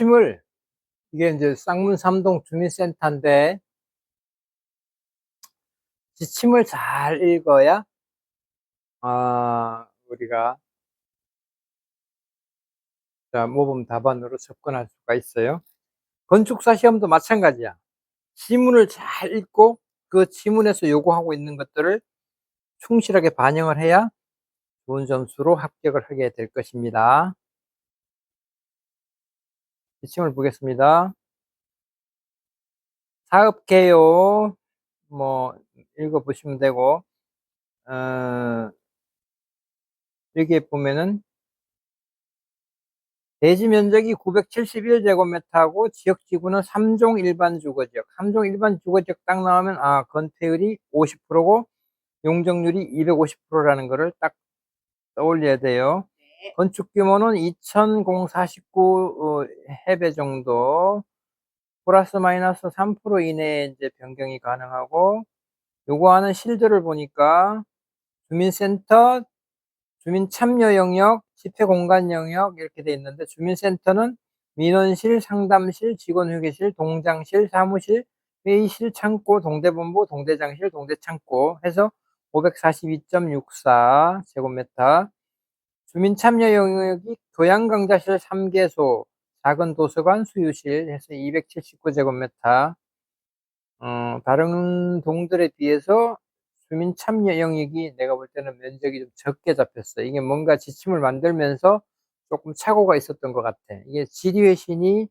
지침을 이게 이제 쌍문 삼동 주민센터인데 지침을 잘 읽어야 우리가 모범 답안으로 접근할 수가 있어요. 건축사 시험도 마찬가지야. 지문을 잘 읽고 그 지문에서 요구하고 있는 것들을 충실하게 반영을 해야 좋은 점수로 합격을 하게 될 것입니다. 지침을 보겠습니다. 사업 개요 읽어보시면 되고, 여기에 보면은 대지 면적이 971제곱미터하고 지역지구는 3종 일반 주거지역. 3종 일반 주거지역 딱 나오면 건폐율이 50%고 용적률이 250%라는 거를 딱 떠올려야 돼요. 네. 건축 규모는 2,049 해배 정도. 플러스 마이너스 3% 이내에 이제 변경이 가능하고, 요구하는 실들을 보니까 주민센터, 주민참여 영역, 집회공간 영역 이렇게 돼 있는데, 주민센터는 민원실, 상담실, 직원휴게실, 동장실, 사무실, 회의실, 창고, 동대본부, 동대장실, 동대창고 해서 542.64제곱미터. 주민참여 영역이 교양강좌실 3개소, 작은 도서관, 수유실 해서 279제곱미터. 다른 동들에 비해서 주민 참여 영역이 내가 볼 때는 면적이 좀 적게 잡혔어. 이게 뭔가 지침을 만들면서 조금 착오가 있었던 것 같아. 이게 질의회신이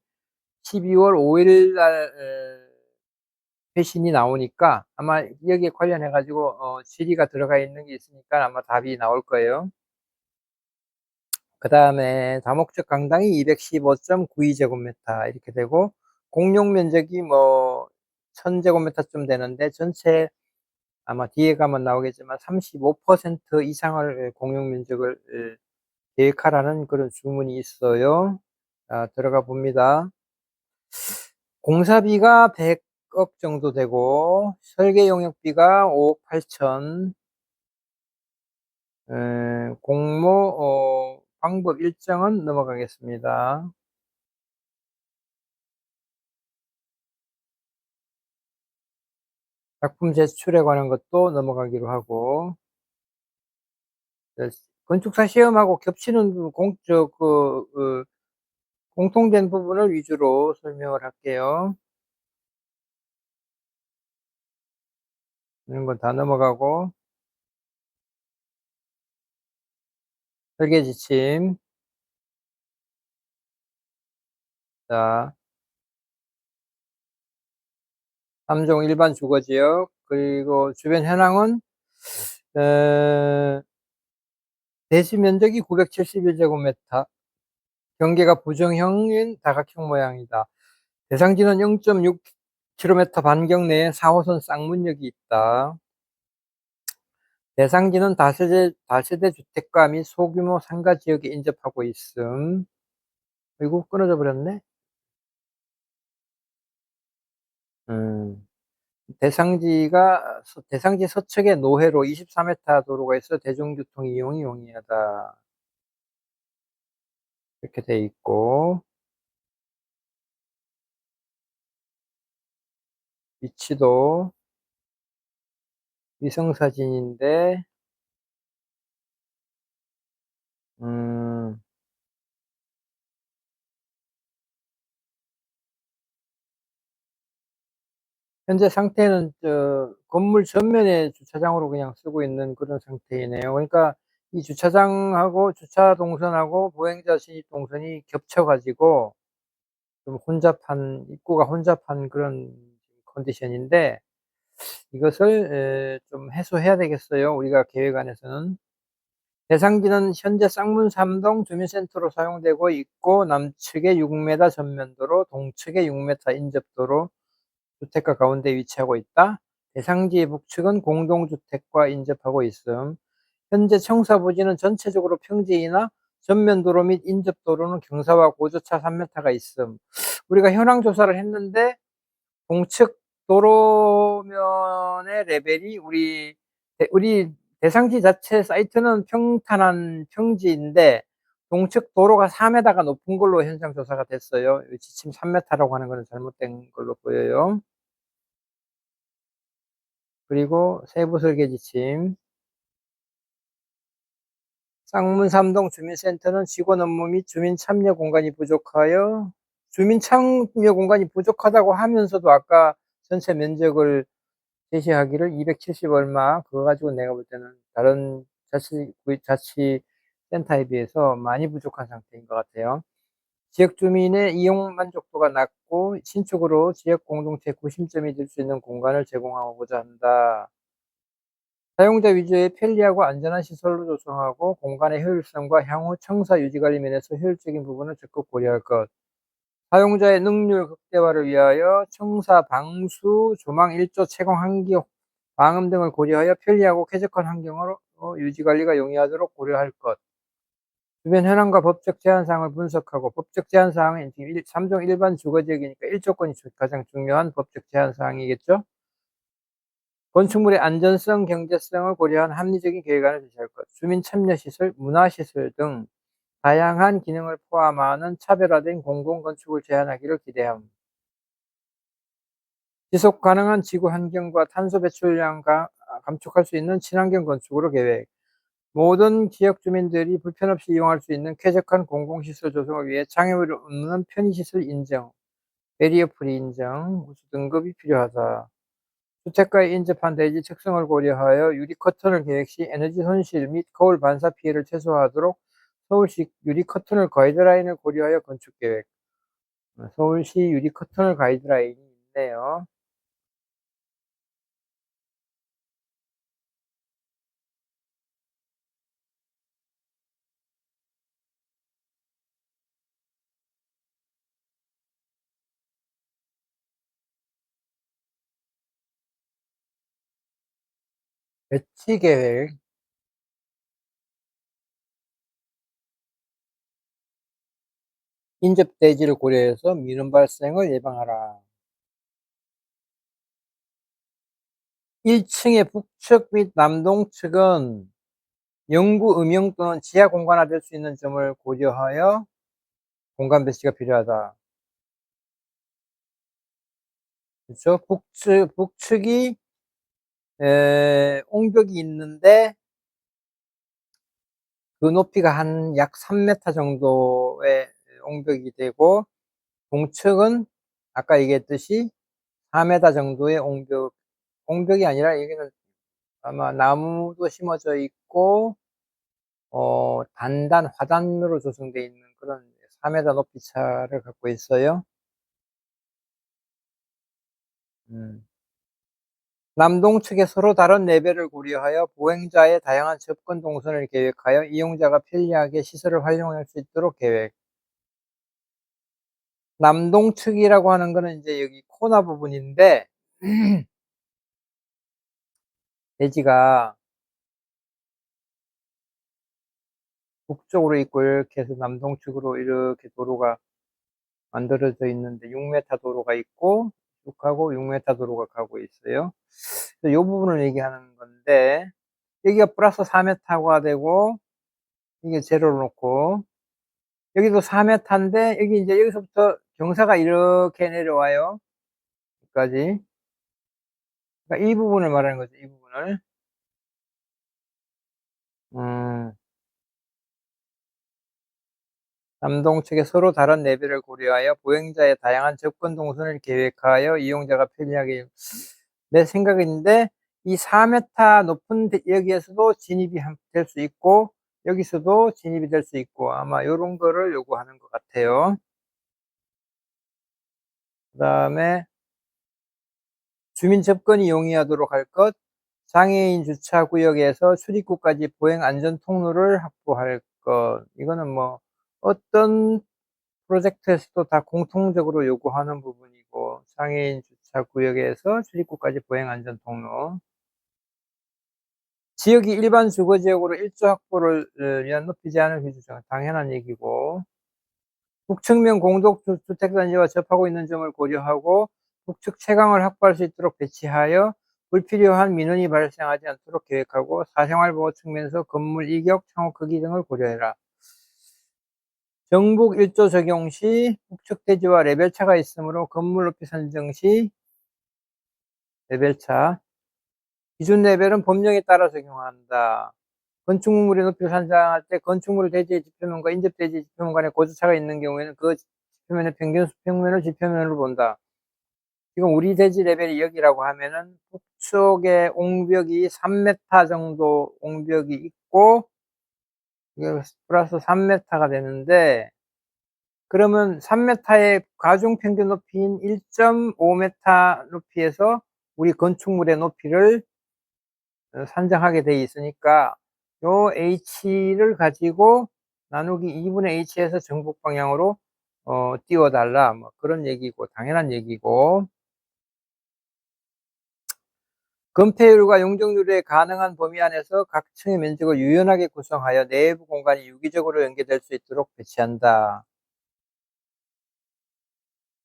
12월 5일 날 회신이 나오니까 아마 여기에 관련해 가지고 질의가 들어가 있는 게 있으니까 아마 답이 나올 거예요. 그 다음에 다목적 강당이 215.92제곱미터 이렇게 되고, 공용 면적이 1000제곱미터쯤 되는데, 전체 아마 뒤에 가면 나오겠지만 35% 이상을 공용 면적을 계획하라는 그런 주문이 있어요. 들어가 봅니다. 공사비가 100억 정도 되고, 설계 용역비가 5억 8천. 공모 방법 일정은 넘어가겠습니다. 작품 제출에 관한 것도 넘어가기로 하고, 건축사 시험하고 겹치는 공통된 부분을 위주로 설명을 할게요. 이런 건 다 넘어가고, 설계 지침. 자, 3종 일반 주거지역, 그리고 주변 현황은, 대지 면적이 971제곱미터, 경계가 부정형인 다각형 모양이다. 대상지는 0.6km 반경 내에 4호선 쌍문역이 있다. 대상지는 다세대 주택가 및 소규모 상가 지역에 인접하고 있음. 이거 끊어져 버렸네. 음. 대상지 서측에 노회로 24m 도로가 있어 대중교통 이용이 용이하다. 이렇게 돼 있고, 위치도 위성사진인데, 음, 현재 상태는 건물 전면에 주차장으로 그냥 쓰고 있는 그런 상태이네요. 그러니까 이 주차장하고 주차 동선하고 보행자 진입 동선이 겹쳐가지고 좀 입구가 혼잡한 그런 컨디션인데, 이것을 좀 해소해야 되겠어요. 우리가 계획안에서는. 대상지는 현재 쌍문 3동 주민센터로 사용되고 있고, 남측에 6m 전면도로, 동측에 6m 인접도로 주택가 가운데 위치하고 있다. 대상지의 북측은 공동주택과 인접하고 있음. 현재 청사부지는 전체적으로 평지이나 전면도로 및 인접도로는 경사와 고저차 3m가 있음. 우리가 현황 조사를 했는데 동측 도로면의 레벨이 우리 대상지 자체 사이트는 평탄한 평지인데 동측 도로가 4m가 높은 걸로 현장 조사가 됐어요. 지침 3m라고 하는 거는 잘못된 걸로 보여요. 그리고 세부 설계 지침. 쌍문3동 주민센터는 직원 업무 및 주민 참여 공간이 부족하여 주민 참여 공간이 부족하다고 하면서도 아까 전체 면적을 제시하기를 270 얼마 그거 가지고 내가 볼 때는 다른 자치센터에 비해서 많이 부족한 상태인 것 같아요. 지역 주민의 이용 만족도가 낮고 신축으로 지역 공동체 구심점이 될 수 있는 공간을 제공하고자 한다. 사용자 위주의 편리하고 안전한 시설로 조성하고 공간의 효율성과 향후 청사 유지관리 면에서 효율적인 부분을 적극 고려할 것. 사용자의 능률 극대화를 위하여 청사, 방수, 조망 1조 채광 환경, 방음 등을 고려하여 편리하고 쾌적한 환경으로 유지관리가 용이하도록 고려할 것. 주변 현황과 법적 제한사항을 분석하고 법적 제한사항은 3종 일반 주거지역이니까 1조건이 가장 중요한 법적 제한사항이겠죠. 건축물의 안전성, 경제성을 고려한 합리적인 계획안을 제시할 것. 주민 참여시설, 문화시설 등 다양한 기능을 포함하는 차별화된 공공건축을 제한하기를 기대함. 지속 가능한 지구 환경과 탄소 배출량 감축할 수 있는 친환경 건축으로 계획. 모든 지역 주민들이 불편 없이 이용할 수 있는 쾌적한 공공시설 조성을 위해 장애물이 없는 편의시설 인정, 베리어 프리 인정, 우수 등급이 필요하다. 주택가에 인접한 대지 특성을 고려하여 유리 커튼을 계획 시 에너지 손실 및 거울 반사 피해를 최소화하도록 서울시 유리 커튼을 가이드라인을 고려하여 건축 계획. 서울시 유리 커튼을 가이드라인이 있네요. 배치 계획. 인접 대지를 고려해서 민원 발생을 예방하라. 1층의 북측 및 남동측은 영구 음영 또는 지하 공간화 될 수 있는 점을 고려하여 공간 배치가 필요하다. 그렇죠? 북측이 옹벽이 있는데 그 높이가 한 약 3m 정도의 옹벽이 되고 동측은 아까 얘기했듯이 4m 정도의 옹벽이 아니라 여기는 아마 나무도 심어져 있고 단단 화단으로 조성되어 있는 그런 4m 높이 차를 갖고 있어요. 남동측에 서로 다른 레벨을 고려하여 보행자의 다양한 접근 동선을 계획하여 이용자가 편리하게 시설을 활용할 수 있도록 계획. 남동측이라고 하는 거는 이제 여기 코너 부분인데 대지가 북쪽으로 있고 이렇게 해서 남동측으로 이렇게 도로가 만들어져 있는데 6m 도로가 있고 쭉 가고 6m 도로가 가고 있어요. 이 부분을 얘기하는 건데 여기가 플러스 4m가 되고 이게 제로로 놓고 여기도 4m인데 여기 이제 여기서부터 경사가 이렇게 내려와요. 여기까지. 그러니까 이 부분을 말하는 거죠. 이 부분을. 음, 남동측에 서로 다른 레벨을 고려하여 보행자의 다양한 접근 동선을 계획하여 이용자가 편리하게 내 생각인데 이 4m 높은 여기에서도 진입이 될 수 있고 여기서도 진입이 될 수 있고 아마 요런 거를 요구하는 것 같아요. 그 다음에 주민 접근이 용이하도록 할 것, 장애인 주차 구역에서 출입구까지 보행 안전 통로를 확보할 것. 이거는 뭐 어떤 프로젝트에서도 다 공통적으로 요구하는 부분이고 장애인 주차 구역에서 출입구까지 보행 안전 통로. 지역이 일반 주거지역으로 일조 확보를 위한 높이 제한을 해주죠. 당연한 얘기고 북측면 공동주택단지와 접하고 있는 점을 고려하고 북측 채광을 확보할 수 있도록 배치하여 불필요한 민원이 발생하지 않도록 계획하고 사생활 보호 측면에서 건물 이격, 창호 크기 등을 고려해라. 정북 1조 적용 시 북측 대지와 레벨차가 있으므로 건물 높이 산정 시 레벨차. 기준 레벨은 법령에 따라 적용한다. 건축물의 높이를 산정할 때 건축물 대지의 지표면과 인접 대지 지표면 간에 고주차가 있는 경우에는 그 지표면의 평균 수평면을 지표면으로 본다. 지금 우리 대지 레벨이 여기라고 하면은 북쪽에 옹벽이 3m 정도 옹벽이 있고 이게 플러스 3m가 되는데, 그러면 3m의 가중 평균 높이인 1.5m 높이에서 우리 건축물의 높이를 산정하게 돼 있으니까 요 h를 가지고 나누기 2분의 h에서 정북 방향으로 띄워달라, 뭐 그런 얘기고, 당연한 얘기고. 건폐율과 용적률의 가능한 범위 안에서 각 층의 면적을 유연하게 구성하여 내부 공간이 유기적으로 연계될 수 있도록 배치한다.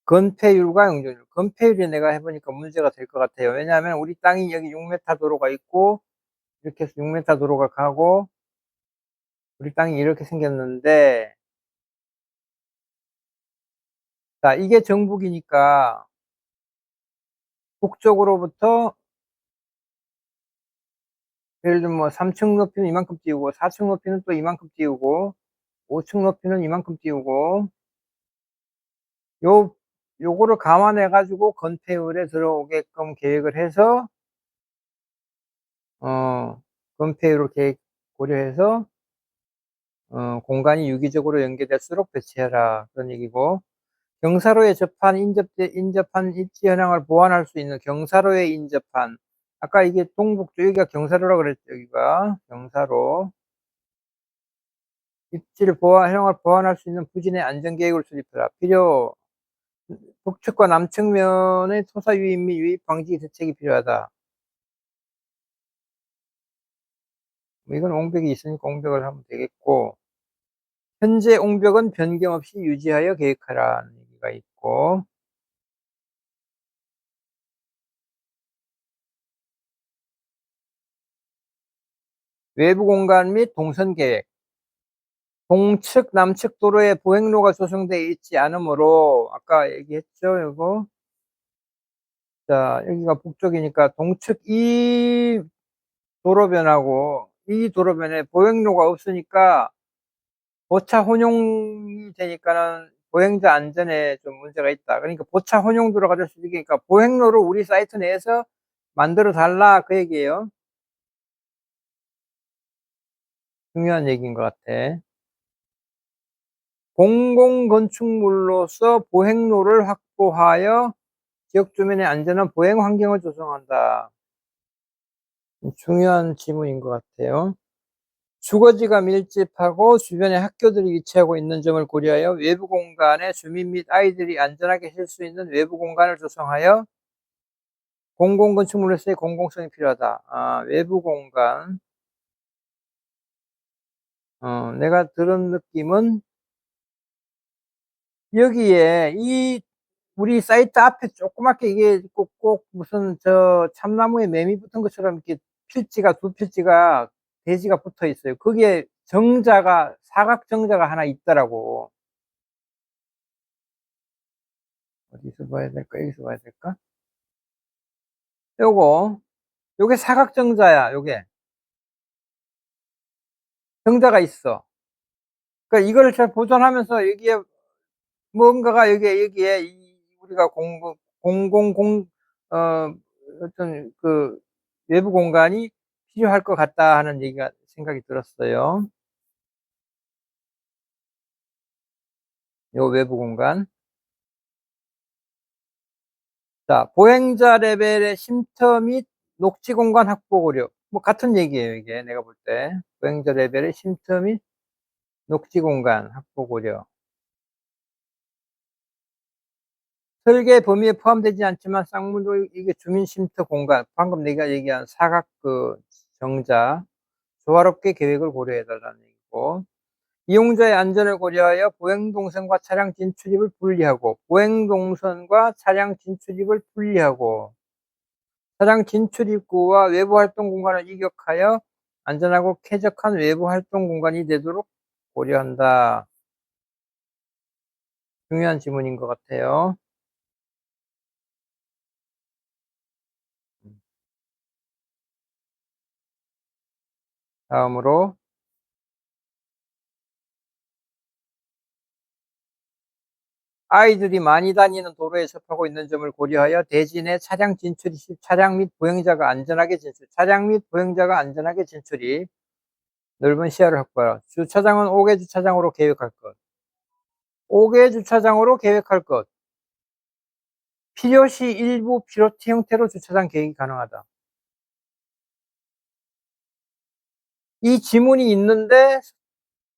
건폐율과 용적률. 건폐율이 내가 해보니까 문제가 될 것 같아요. 왜냐하면 우리 땅이 여기 6m 도로가 있고, 이렇게 해서 6m 도로가 가고, 우리 땅이 이렇게 생겼는데, 자, 이게 정북이니까 북쪽으로부터 예를 들면 뭐 3층 높이는 이만큼 띄우고, 4층 높이는 또 이만큼 띄우고, 5층 높이는 이만큼 띄우고, 요거를 감안해 가지고 건폐율에 들어오게끔 계획을 해서 건폐율을 고려해서 공간이 유기적으로 연계될수록 배치해라, 그런 얘기고. 경사로에 인접한 입지 현황을 보완할 수 있는 경사로에 인접한, 아까 이게 동북쪽, 여기가 경사로라고 그랬죠. 여기가 경사로. 입지를 현황을 보완할 수 있는 부진의 안전계획을 수립해라. 북측과 남측면의 토사 유입 및 유입 방지 대책이 필요하다. 뭐 이건 옹벽이 있으니까 옹벽을 하면 되겠고, 현재 옹벽은 변경 없이 유지하여 계획하라는 얘기가 있고, 외부 공간 및 동선 계획. 동측, 남측 도로에 보행로가 조성되어 있지 않으므로, 아까 얘기했죠, 이거. 자, 여기가 북쪽이니까 동측 이 도로변하고 이 도로변에 보행로가 없으니까 보차 혼용이 되니까는 보행자 안전에 좀 문제가 있다. 그러니까 보차 혼용 도로가 될 수 있으니까 보행로를 우리 사이트 내에서 만들어 달라, 그 얘기예요. 중요한 얘기인 것 같아. 공공건축물로서 보행로를 확보하여 지역 주민의 안전한 보행 환경을 조성한다. 중요한 지문인 것 같아요. 주거지가 밀집하고 주변에 학교들이 위치하고 있는 점을 고려하여 외부 공간에 주민 및 아이들이 안전하게 쉴 수 있는 외부 공간을 조성하여 공공건축물로서의 공공성이 필요하다. 외부 공간. 내가 들은 느낌은 여기에 우리 사이트 앞에 조그맣게 이게 꼭 무슨 저 참나무에 매미 붙은 것처럼 이렇게 두 필지가 대지가 붙어 있어요. 거기에 사각 정자가 하나 있더라고. 어디서 봐야 될까? 여기서 봐야 될까? 요게 사각 정자야. 요게 정자가 있어. 그러니까 이거를 잘 보존하면서 여기에 뭔가가 여기에 우리가 공공 어떤 그 외부 공간이 필요할 것 같다 하는 얘기가 생각이 들었어요. 요 외부 공간. 자, 보행자 레벨의 쉼터 및 녹지 공간 확보 고려. 뭐 같은 얘기예요, 이게 내가 볼 때. 보행자 레벨의 쉼터 및 녹지 공간 확보 고려. 설계 범위에 포함되지 않지만 쌍문도 이게 주민 쉼터 공간, 방금 내가 얘기한 사각 정자, 조화롭게 계획을 고려해 달라는 얘기고, 이용자의 안전을 고려하여 보행동선과 차량 진출입을 분리하고, 차량 진출입구와 외부 활동 공간을 이격하여 안전하고 쾌적한 외부 활동 공간이 되도록 고려한다. 중요한 지문인 것 같아요. 다음으로 아이들이 많이 다니는 도로에 접하고 있는 점을 고려하여 대지 내 차량 진출이 차량 및 보행자가 안전하게 진출 차량 및 보행자가 안전하게 진출이 넓은 시야를 확보하라. 주차장은 5개 주차장으로 계획할 것. 5개 주차장으로 계획할 것. 필요시 일부 피로트 형태로 주차장 계획이 가능하다. 이 지문이 있는데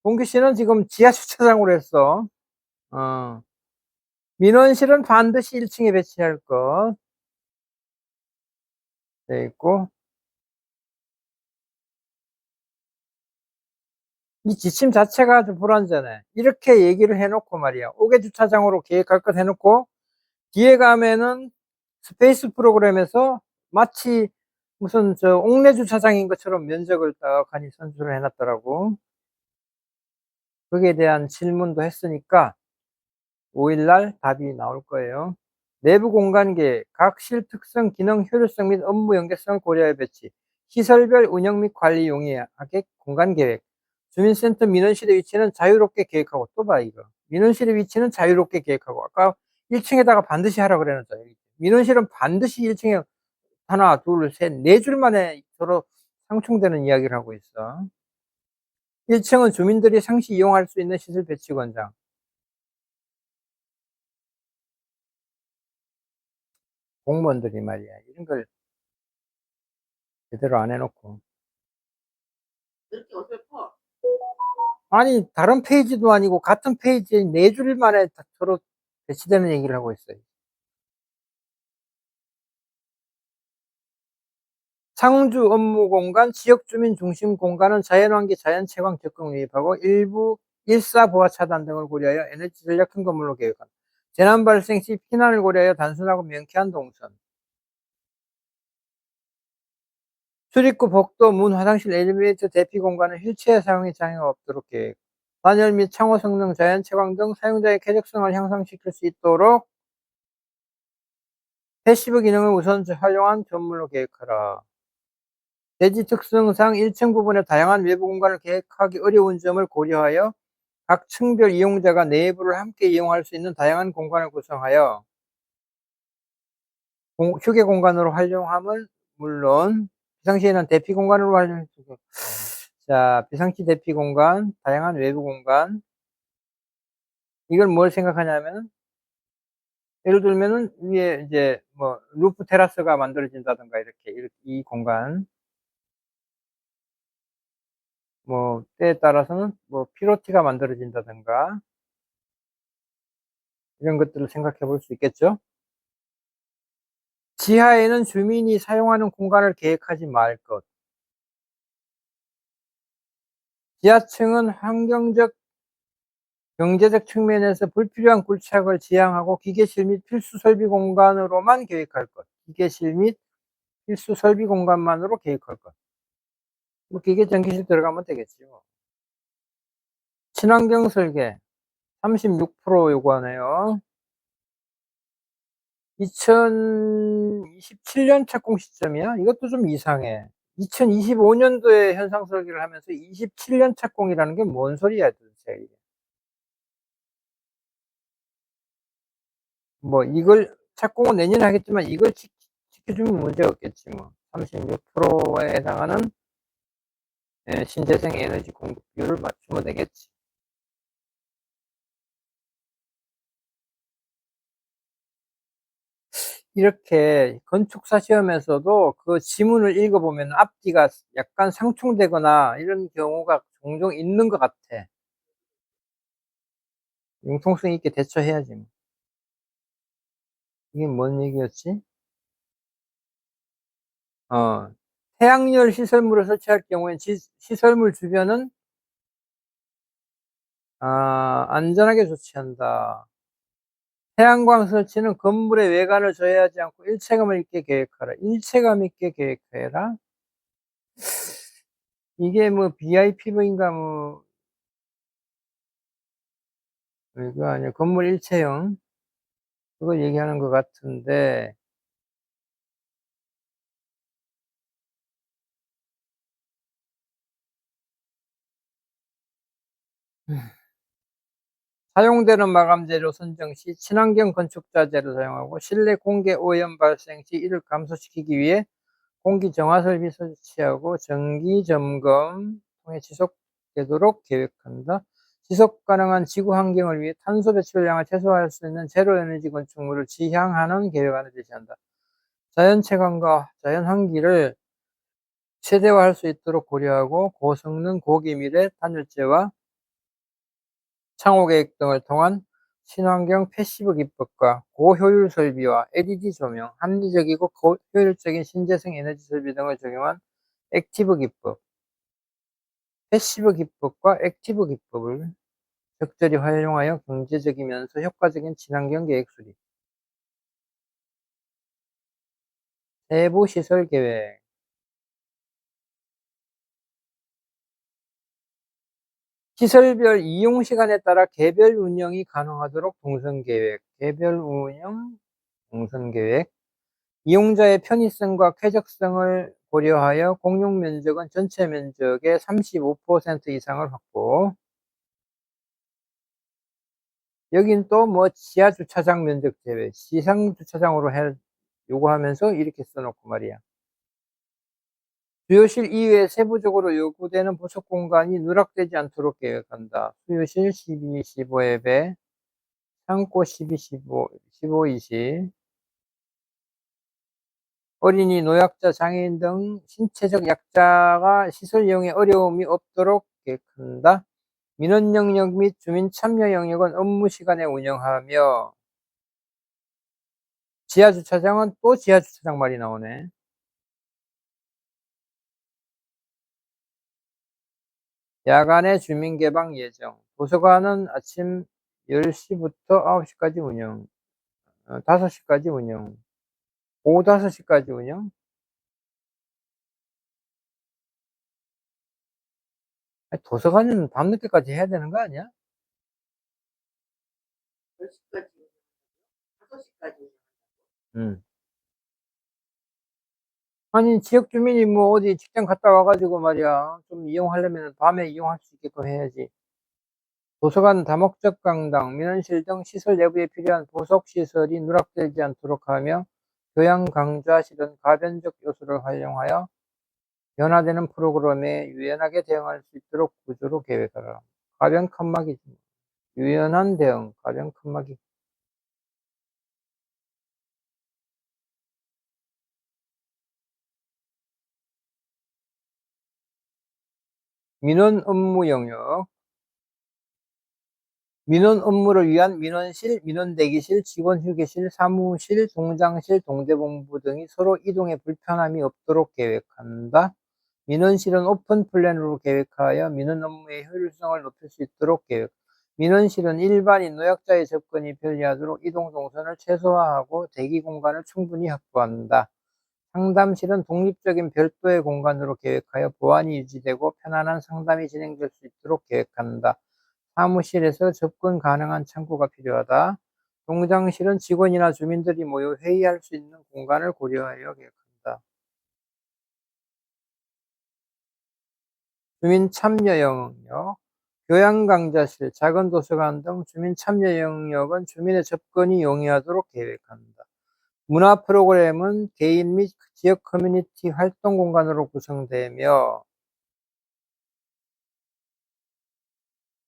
동규 씨는 지금 지하 주차장으로 했어. 민원실은 반드시 1층에 배치할 것. 돼 있고. 이 지침 자체가 좀 불완전해. 이렇게 얘기를 해놓고 말이야. 5개 주차장으로 계획할 것 해놓고 뒤에 가면은 스페이스 프로그램에서 마치 무슨 저 옥내 주차장인 것처럼 면적을 떡하니 선수를 해놨더라고. 거기에 대한 질문도 했으니까 5일날 답이 나올 거예요. 내부 공간 계획, 각 실 특성, 기능, 효율성 및 업무 연계성을 고려해 배치, 시설별 운영 및 관리 용이하게 공간 계획, 주민센터 민원실의 위치는 자유롭게 계획하고, 또 봐, 이거. 민원실의 위치는 자유롭게 계획하고, 아까 1층에다가 반드시 하라 그래놨잖아. 민원실은 반드시 1층에 하나, 둘, 셋, 네 줄 만에 서로 상충되는 이야기를 하고 있어. 1층은 주민들이 상시 이용할 수 있는 시설 배치 권장. 공무원들이 말이야. 이런 걸 제대로 안 해놓고. 이렇게 어설퍼. 아니, 다른 페이지도 아니고 같은 페이지에 네 줄 만에 서로 배치되는 얘기를 하고 있어요. 상주 업무 공간, 지역 주민 중심 공간은 자연환기, 자연채광 적극 유입하고 일부 일사 보화 차단 등을 고려하여 에너지 전략 큰 건물로 계획한다. 재난 발생 시 피난을 고려하여 단순하고 명쾌한 동선. 출입구, 복도, 문, 화장실, 엘리베이터, 대피 공간은 휠체어 사용에 장애가 없도록 계획. 단열 및 창호 성능, 자연 채광 등 사용자의 쾌적성을 향상시킬 수 있도록 패시브 기능을 우선 활용한 건물로 계획하라. 대지 특성상 1층 부분에 다양한 외부 공간을 계획하기 어려운 점을 고려하여 각 층별 이용자가 내부를 함께 이용할 수 있는 다양한 공간을 구성하여 휴게 공간으로 활용함은 물론 비상시에는 대피 공간으로 활용해주고, 자, 비상시 대피 공간, 다양한 외부 공간. 이걸 뭘 생각하냐면, 예를 들면은 위에 이제 뭐 루프 테라스가 만들어진다든가 이렇게 이 공간, 뭐 때에 따라서는 뭐 피로티가 만들어진다든가 이런 것들을 생각해 볼 수 있겠죠. 지하에는 주민이 사용하는 공간을 계획하지 말 것. 지하층은 환경적, 경제적 측면에서 불필요한 굴착을 지양하고 기계실 및 필수 설비 공간으로만 계획할 것. 기계실 및 필수 설비 공간만으로 계획할 것. 뭐 기계 전기실 들어가면 되겠지 뭐. 친환경 설계 36% 요구하네요. 2027년 착공 시점이야? 이것도 좀 이상해. 2025년도에 현상 설계를 하면서 27년 착공이라는 게 뭔 소리야 도대체. 뭐 이걸 착공은 내년에 하겠지만 이걸 지켜주면 문제 없겠지 뭐. 36%에 해당하는 신재생 에너지 공급 비율을 맞추면 되겠지. 이렇게 건축사 시험에서도 그 지문을 읽어보면 앞뒤가 약간 상충되거나 이런 경우가 종종 있는 것 같아. 융통성 있게 대처해야지 뭐. 이게 뭔 얘기였지? 태양열 시설물을 설치할 경우엔 시설물 주변은 안전하게 조치한다. 태양광 설치는 건물의 외관을 저해하지 않고 일체감 있게 계획하라. 일체감 있게 계획해라. 이게 뭐 BIP인가 뭐 이거 아니야. 건물 일체형. 그거 얘기하는 것 같은데, 사용되는 마감 재료 선정 시 친환경 건축 자재를 사용하고 실내 공기 오염 발생 시 이를 감소시키기 위해 공기 정화 설비 설치하고 정기 점검 통해 지속되도록 계획한다. 지속 가능한 지구 환경을 위해 탄소 배출량을 최소화할 수 있는 제로 에너지 건축물을 지향하는 계획안을 제시한다. 자연 채광과 자연 환기를 최대화할 수 있도록 고려하고 고성능 고기밀의 단열재와 창호 계획 등을 통한 친환경 패시브 기법과 고효율 설비와 LED 조명, 합리적이고 고효율적인 신재생 에너지 설비 등을 적용한 액티브 기법, 패시브 기법과 액티브 기법을 적절히 활용하여 경제적이면서 효과적인 친환경 계획 수립. 세부 시설 계획. 시설별 이용 시간에 따라 개별 운영이 가능하도록 동선 계획. 개별 운영 동선 계획. 이용자의 편의성과 쾌적성을 고려하여 공용 면적은 전체 면적의 35% 이상을 확보. 여긴 또 뭐 지하 주차장 면적 제외, 시상 주차장으로 요구하면서 이렇게 써놓고 말이야. 수요실 이외에 세부적으로 요구되는 부속 공간이 누락되지 않도록 계획한다. 수요실 12, 15회 배, 창고 12, 15, 20. 어린이, 노약자, 장애인 등 신체적 약자가 시설 이용에 어려움이 없도록 계획한다. 민원 영역 및 주민 참여 영역은 업무 시간에 운영하며, 지하 주차장은 또 지하 주차장 말이 나오네. 야간에 주민 개방 예정. 도서관은 아침 10시부터 9시까지 운영. 5시까지 운영. 오후 5시까지 운영. 도서관은 밤늦게까지 해야 되는 거 아니야? 10시까지, 5시까지. 응. 아니, 지역 주민이 뭐 어디 직장 갔다 와가지고 말이야. 좀 이용하려면 밤에 이용할 수 있게끔 해야지. 도서관, 다목적 강당, 민원실 등 시설 내부에 필요한 부속 시설이 누락되지 않도록 하며 교양 강좌 실은 가변적 요소를 활용하여 변화되는 프로그램에 유연하게 대응할 수 있도록 구조로 계획하라. 가변 칸막이, 유연한 대응, 가변 칸막이. 민원 업무 영역. 민원 업무를 위한 민원실, 민원대기실, 직원휴게실, 사무실, 동장실, 동대본부 등이 서로 이동에 불편함이 없도록 계획한다. 민원실은 오픈 플랜으로 계획하여 민원 업무의 효율성을 높일 수 있도록 계획. 민원실은 일반인 노약자의 접근이 편리하도록 이동 동선을 최소화하고 대기 공간을 충분히 확보한다. 상담실은 독립적인 별도의 공간으로 계획하여 보안이 유지되고 편안한 상담이 진행될 수 있도록 계획한다. 사무실에서 접근 가능한 창구가 필요하다. 동장실은 직원이나 주민들이 모여 회의할 수 있는 공간을 고려하여 계획한다. 주민 참여 영역. 교양 강좌실, 작은 도서관 등 주민 참여 영역은 주민의 접근이 용이하도록 계획한다. 문화 프로그램은 개인 및 지역 커뮤니티 활동 공간으로 구성되며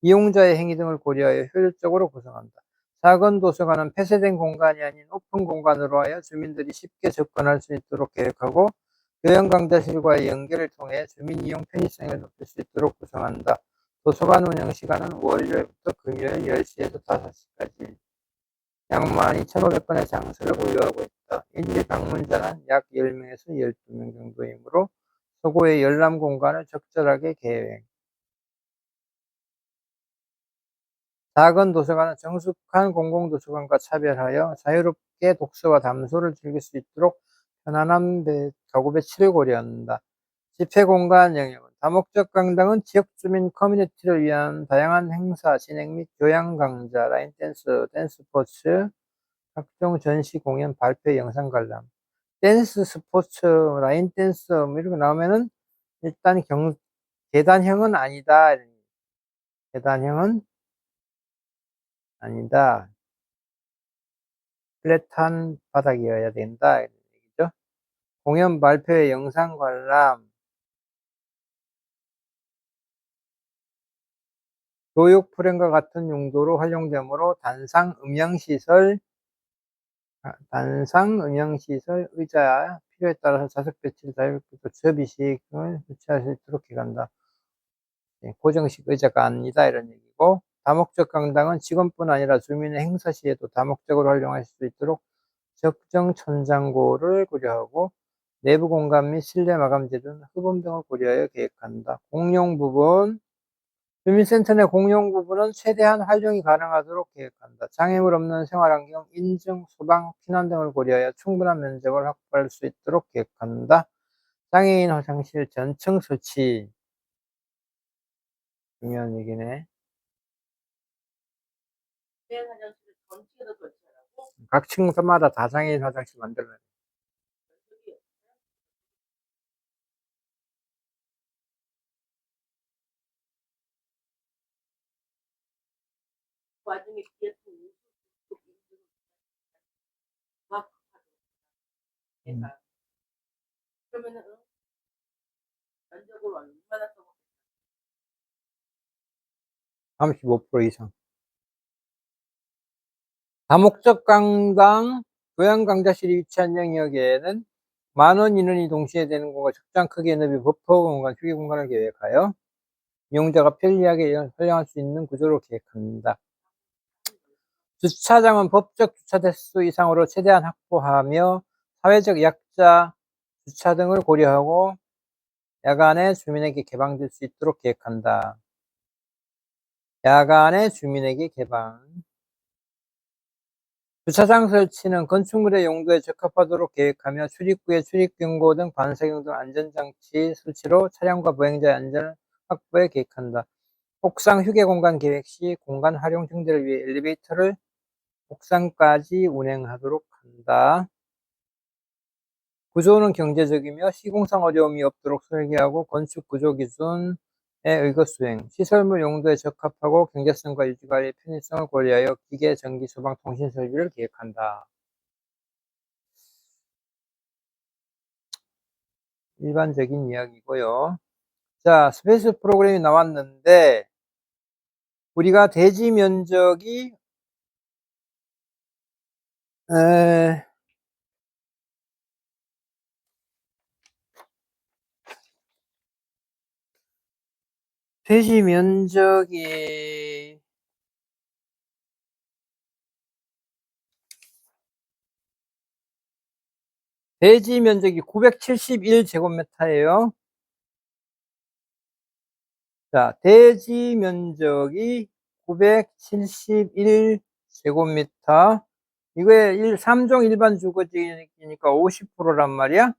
이용자의 행위 등을 고려하여 효율적으로 구성한다. 작은 도서관은 폐쇄된 공간이 아닌 오픈 공간으로 하여 주민들이 쉽게 접근할 수 있도록 계획하고 교양 강좌실과의 연결을 통해 주민 이용 편의성을 높일 수 있도록 구성한다. 도서관 운영 시간은 월요일부터 금요일 10시에서 5시까지. 약 12,500건의 장소를 보유하고 있다. 일일 방문자는 약 10명에서 12명 정도이므로 서고의 열람 공간을 적절하게 계획. 작은 도서관은 정숙한 공공도서관과 차별하여 자유롭게 독서와 담소를 즐길 수 있도록 편안한 가구 배치를 고려한다. 집회공간 영역은 다목적 강당은 지역 주민 커뮤니티를 위한 다양한 행사 진행 및 교양 강좌, 라인 댄스, 댄스 스포츠, 각종 전시 공연, 발표, 영상 관람. 댄스 스포츠, 라인 댄스 뭐 이런 거 나오면은 일단 계단형은 아니다. 계단형은 아니다. 플랫한 바닥이어야 된다. 이런 얘기죠. 공연 발표의 영상 관람, 교육 프레임과 같은 용도로 활용되므로 단상 음향시설, 의자, 필요에 따라서 좌석 배치를 자유롭게 또 접이식을 배치할 수 있도록 기간다. 고정식 의자가 아니다. 이런 얘기고, 다목적 강당은 직원뿐 아니라 주민의 행사 시에도 다목적으로 활용할 수 있도록 적정 천장고를 고려하고 내부 공간 및 실내 마감재 등 흡음 등을 고려하여 계획한다. 공용 부분, 주민센터 내 공용 부분은 최대한 활용이 가능하도록 계획한다. 장애물 없는 생활환경, 인증, 소방, 피난 등을 고려하여 충분한 면적을 확보할 수 있도록 계획한다. 장애인 화장실 전층 설치. 중요한 얘기네. 장애인 화장실을 전체로 설치하라고? 각 층마다 다 장애인 화장실 만들어야 돼. 그 와중에 뒤에 또 인증을 막 하죠. 그러면은 면적을 얼마나 써먹 35% 이상. 다목적 강당, 교양 강좌실이 위치한 영역에는 만원 인원이 동시에 되는 공간, 적정 크기의 넓이, 버퍼 공간, 휴게 공간을 계획하여 이용자가 편리하게 활용할 수 있는 구조로 계획한다. 주차장은 법적 주차 대수 이상으로 최대한 확보하며 사회적 약자 주차 등을 고려하고 야간에 주민에게 개방될 수 있도록 계획한다. 야간에 주민에게 개방. 주차장 설치는 건축물의 용도에 적합하도록 계획하며 출입구에 출입경고 등 반사경 등 안전장치 설치로 차량과 보행자의 안전을 확보에 계획한다. 옥상 휴게공간 계획 시 공간 활용 증대를 위해 엘리베이터를 옥상까지 운행하도록 한다. 구조는 경제적이며 시공상 어려움이 없도록 설계하고 건축 구조 기준에 의거 수행, 시설물 용도에 적합하고 경제성과 유지관리의 편의성을 고려하여 기계, 전기, 소방, 통신 설비를 계획한다. 일반적인 이야기고요. 자, 스페이스 프로그램이 나왔는데 우리가 대지 면적이 대지 면적이 971제곱미터예요. 자, 대지 면적이 971제곱미터. 이거에 3종 일반 주거지니까 50%란 말이야.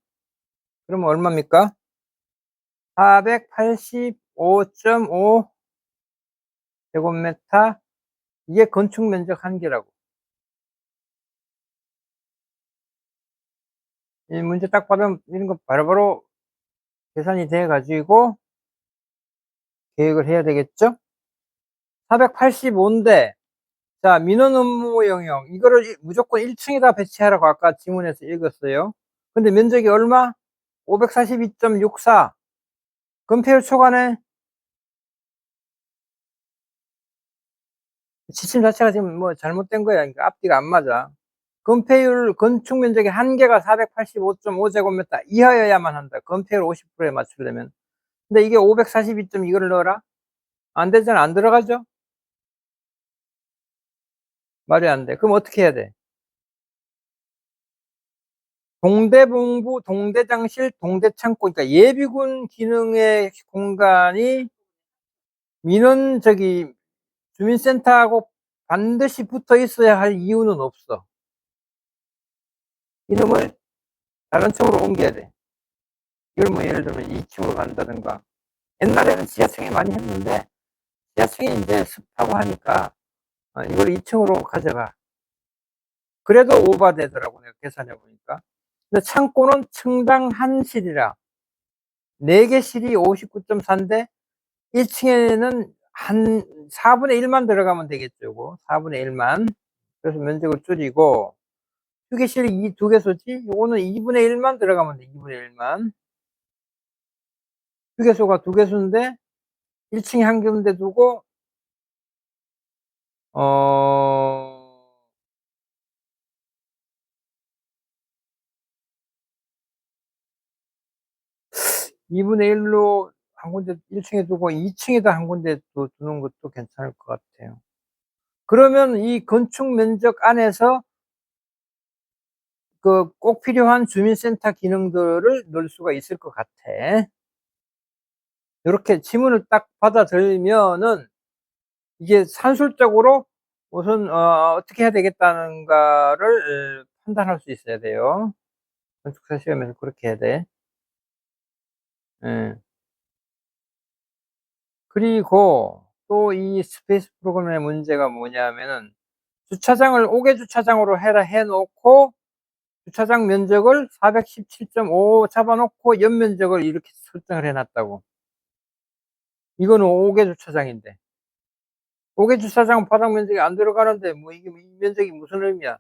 그러면 얼마입니까? 485.5제곱미터. 이게 건축 면적 한 개라고. 이 문제 딱 받으면 이런 거 바로바로 계산이 돼 가지고 계획을 해야 되겠죠? 485인데, 자, 민원 업무 영역. 이거를 무조건 1층에다 배치하라고 아까 지문에서 읽었어요. 근데 면적이 얼마? 542.64. 건폐율 초과네. 지침 자체가 지금 뭐 잘못된 거야. 그러니까 앞뒤가 안 맞아. 건폐율, 건축 면적의 한계가 485.5제곱미터 이하여야만 한다. 건폐율 50%에 맞추려면. 근데 이게 542점 이거를 넣어라? 안 되잖아. 안 들어가죠? 말이 안 돼. 그럼 어떻게 해야 돼? 동대본부, 동대장실, 동대창고, 그러니까 예비군 기능의 공간이 주민센터하고 반드시 붙어 있어야 할 이유는 없어. 이름을 다른 층으로 옮겨야 돼. 이걸 뭐 예를 들면 2층으로 간다든가 옛날에는 지하층에 많이 했는데 지하층이 이제 습하고 하니까 이걸 2층으로 가져가. 그래도 오바되더라고 내가 계산해 보니까. 근데 창고는 층당 1실이라 4개 실이 59.4인데 1층에는 한 4분의 1만 들어가면 되겠죠, 요거. 4분의 1만. 그래서 면적을 줄이고, 휴게실이 이 2개소지? 요거는 2분의 1만 들어가면 돼, 2분의 1만. 휴게소가 2개소인데, 1층에 한 군데 두고, 어, 2분의 1로 한 군데 1층에 두고 2층에다 한 군데 두는 것도 괜찮을 것 같아요. 그러면 이 건축 면적 안에서 그 꼭 필요한 주민센터 기능들을 넣을 수가 있을 것 같아. 요렇게 지문을 딱 받아들이면은 이게 산술적으로 우선 어떻게 해야 되겠다는가를 판단할 수 있어야 돼요. 건축사 시험에서 그렇게 해야 돼. 예. 그리고 또 이 스페이스 프로그램의 문제가 뭐냐면은 주차장을 5개 주차장으로 해 놓고 주차장 면적을 417.5 잡아 놓고 연면적을 이렇게 설정을 해 놨다고. 이거는 5개 주차장인데. 5개 주차장 바닥 면적이 안 들어가는데 뭐 이게 이 면적이 무슨 의미야.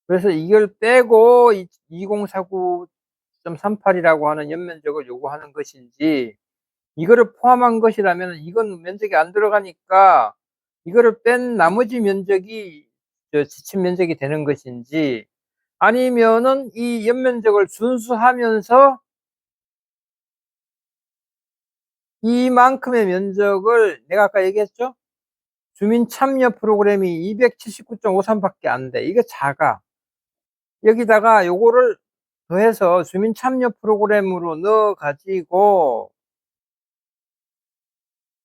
그래서 이걸 빼고 2049.38이라고 하는 연면적을 요구하는 것인지, 이거를 포함한 것이라면 이건 면적이 안 들어가니까 이거를 뺀 나머지 면적이 지침 면적이 되는 것인지, 아니면은 이 연면적을 준수하면서 이만큼의 면적을 내가 아까 얘기했죠? 주민 참여 프로그램이 279.53 밖에 안 돼. 이게 작아. 여기다가 요거를 더해서 주민 참여 프로그램으로 넣어 가지고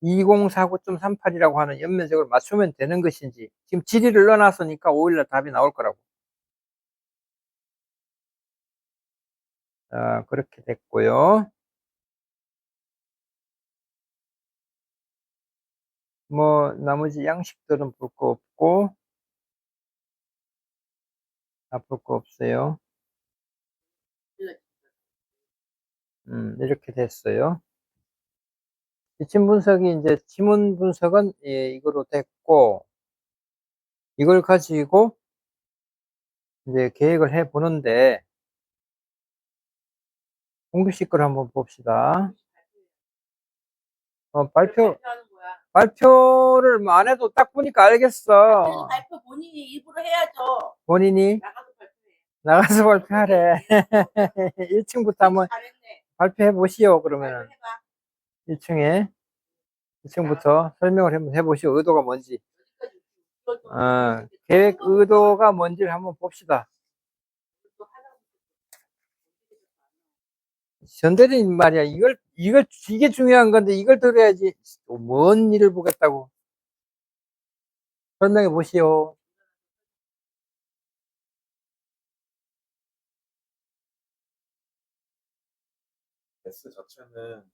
2049.38이라고 하는 연면적을 맞추면 되는 것인지, 지금 질의를 넣어 놨으니까 5일 날 답이 나올 거라고. 자, 그렇게 됐고요. 뭐 나머지 양식들은 볼 거 없고, 다 볼 거 없어요. 이렇게 됐어요. 지침 분석이 이제 지문 분석은 이거로 됐고, 이걸 가지고 이제 계획을 해 보는데, 홍규 씨 걸 한번 봅시다. 발표, 발표하는 거야. 발표를 뭐 안 해도 딱 보니까 알겠어. 발표 본인이 일부러 해야죠. 본인이 나가서 발표해. 나가서 발표하래. 1층부터 한번 잘했네. 발표해 보시오, 그러면은. 발표해봐. 1층에, 1층부터 설명을 한번 해보시오. 의도가 뭔지. 여기까지 이것도 계획 의도가 뭔지를 한번 봅시다. 또 하다가 전대리님 말이야. 이게 중요한 건데 이걸 들어야지. 또 뭔 일을 보겠다고. 설명해 보시오. S 자체는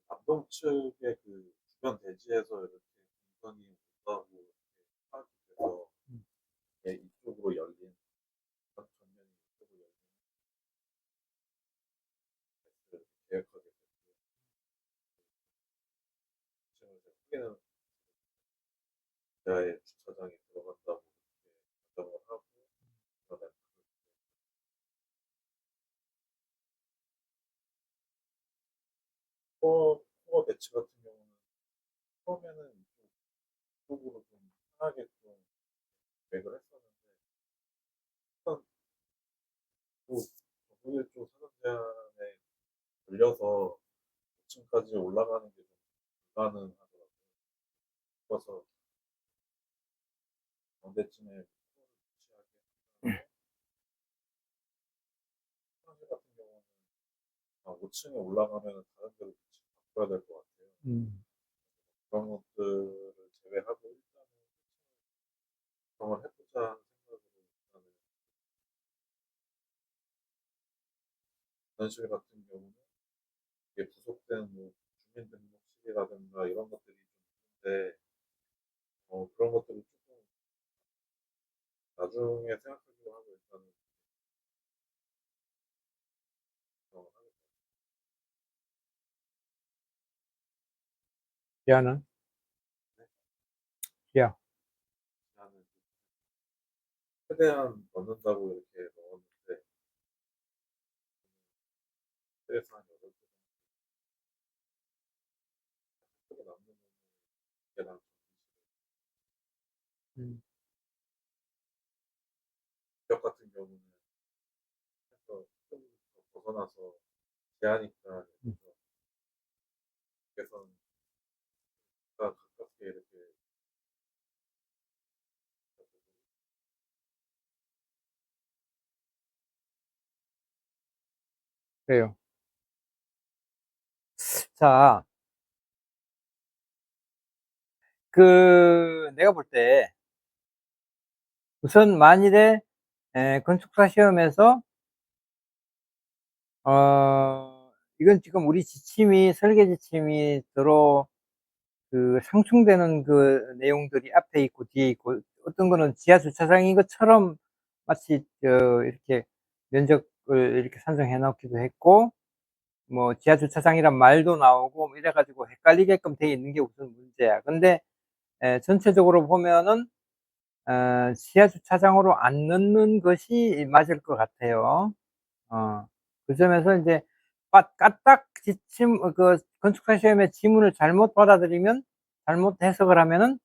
남동 측의 그 주변 대지에서 이렇게 공선이 온다고 이렇게 파악이 돼서 이쪽으로 열린 전면이 이쪽으로 열린 S를 계획하게 됐고, 지금 크게는 지하에 주차장이 들어간다고 이렇게 가정을 하고, 그다음에 코어 배치 같은 경우는 처음에는 이쪽으로 좀 편하게 좀 계획을 했었는데, 일단 또 독일 쪽 사전 제한에 걸려서 5층까지 올라가는 게 좀 불가능하더라고요. 그래서 언제쯤에 위치하게 화장실 같은 경우는 5층에 올라가면 다른 데로 위치 바꿔야 될 것 같아요. 그런 것들을 제외하고 일단은 구성을 해보자 하는 생각으로, 일단은 화장실 같은 경우는 이게 부속된 뭐 주민등록실이라든가 이런 것들이 좀 있는데 그런 것들을 조금 나중에 생각하기로 하고 일단은 하겠습니다. 지하는? 지하. 나는 최대한 넣는다고 이렇게 넣었는데 그래서 한 8개 정도 남는 거는 계란 음. 벽 같은 경우는 해서 좀 더 벗어나서 제하니까 음. 그래서 가깝게 이렇게 그래요. 자, 내가 볼 때, 우선 만일에, 건축사 시험에서, 이건 지금 우리 지침이, 설계 지침이 상충되는 그 내용들이 앞에 있고 뒤에 있고, 어떤 거는 지하 주차장인 것처럼 마치, 이렇게 면적을 이렇게 산정해 놓기도 했고, 뭐, 지하 주차장이란 말도 나오고, 뭐 이래가지고 헷갈리게끔 돼 있는 게 우선 문제야. 근데, 전체적으로 보면은, 지하 주차장으로 안 넣는 것이 맞을 것 같아요. 그 점에서 이제, 까딱 건축사 시험의 지문을 잘못 받아들이면, 잘못 해석을 하면은,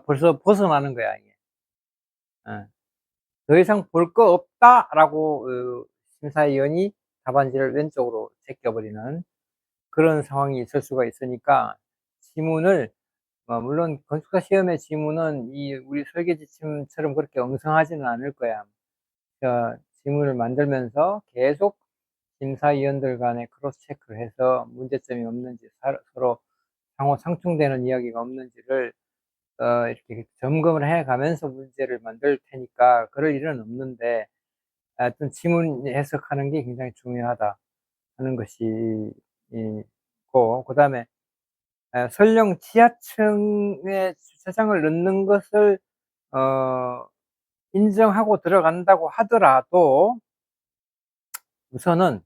벌써 벗어나는 거야, 이게. 어, 더 이상 볼 거 없다라고, 심사위원이 답안지를 왼쪽으로 제껴버리는 그런 상황이 있을 수가 있으니까, 지문을, 물론 건축사 시험의 지문은 우리 설계 지침처럼 그렇게 엉성하지는 않을 거야. 지문을 만들면서 계속 심사위원들 간에 크로스 체크를 해서 문제점이 없는지, 서로 상호 상충되는 이야기가 없는지를 이렇게 점검을 해 가면서 문제를 만들 테니까 그럴 일은 없는데, 하여튼 지문 해석하는 게 굉장히 중요하다 하는 것이 있고, 그 다음에 설령 지하층에 주차장을 넣는 것을 인정하고 들어간다고 하더라도, 우선은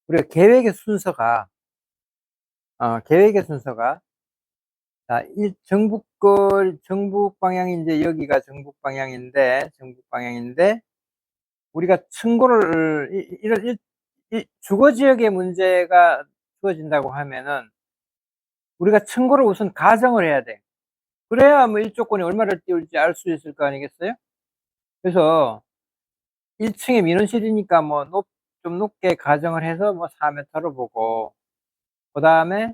우리가 계획의 순서가, 자, 정북 방향이 이제 여기가 정북 방향인데, 우리가 층고를, 이런 주거 지역의 문제가 주어진다고 하면은, 우리가 층고를 우선 가정을 해야 돼. 그래야 뭐 일조권이 얼마를 띄울지 알 수 있을 거 아니겠어요? 그래서 1층에 민원실이니까 뭐 좀 높게 가정을 해서 뭐 4m로 보고, 그 다음에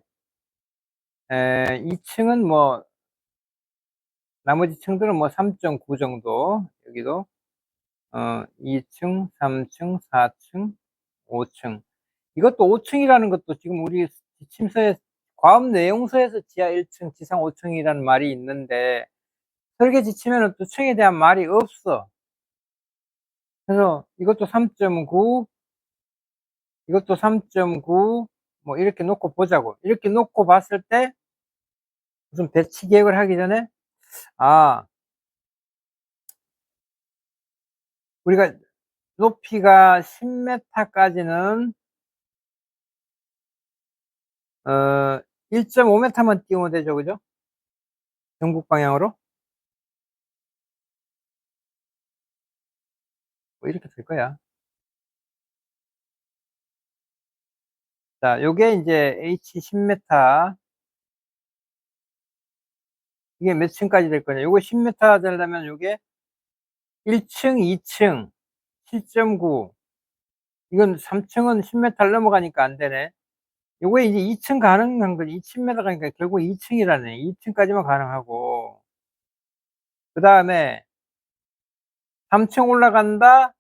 2층은 뭐 나머지 층들은 뭐 3.9 정도, 여기도 2층, 3층, 4층, 5층. 이것도 5층이라는 것도 지금 우리 지침서에, 과업 내용서에서 지하 1층, 지상 5층이라는 말이 있는데, 설계 지침에는 또 층에 대한 말이 없어. 그래서 이것도 3.9, 이것도 3.9, 뭐 이렇게 놓고 보자고. 이렇게 놓고 봤을 때 무슨 배치 계획을 하기 전에, 우리가 높이가 10m까지는 1.5m만 띄우면 되죠, 그죠? 전국 방향으로 뭐 이렇게 될 거야. 자, 요게 이제 H 10m, 이게 몇 층까지 될 거냐? 요거 10m 되려면 요게 1층, 2층 7.9, 이건 3층은 10m를 넘어가니까 안 되네. 요거 이제 2층 가능한 거지. 20m 가니까 결국 2층이라네. 2층까지만 가능하고, 그 다음에 3층 올라간다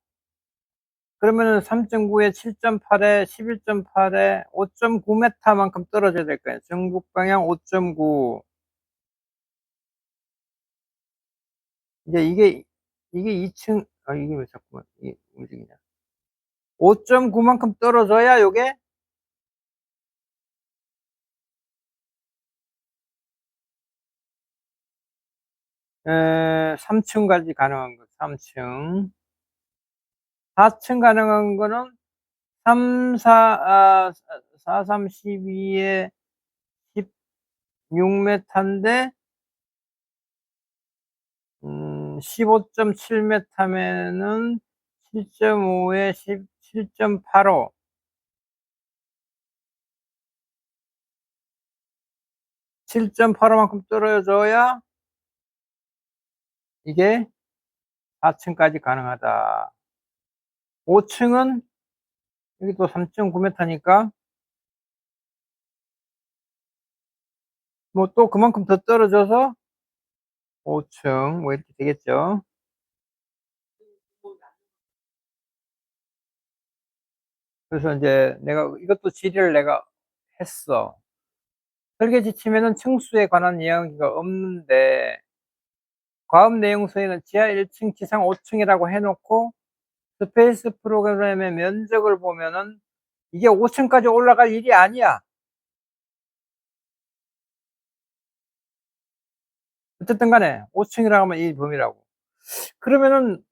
그러면은 3.9에 7.8에 11.8에 5.9m만큼 떨어져야 될 거예요. 정북 방향 5.9. 이제 이게 2층, 이게 왜 자꾸만 이게 움직이냐. 5.9만큼 떨어져야 요게 3층까지 가능한 거, 3층. 4층 가능한 거는 3, 4, 4, 3, 12에 16m인데, 15.7m면은 7.5에 17.85. 7.85만큼 떨어져야 이게 4층까지 가능하다. 5층은 여기 또 3.9m니까 뭐 또 그만큼 더 떨어져서 5층 뭐 이렇게 되겠죠. 그래서 이제 내가 이것도 질의를 내가 했어. 설계 지침에는 층수에 관한 이야기가 없는데 과업 내용서에는 지하 1층, 지상 5층이라고 해놓고 스페이스 프로그램의 면적을 보면은 이게 5층까지 올라갈 일이 아니야. 어쨌든 간에 5층이라고 하면 이 범위라고. 그러면은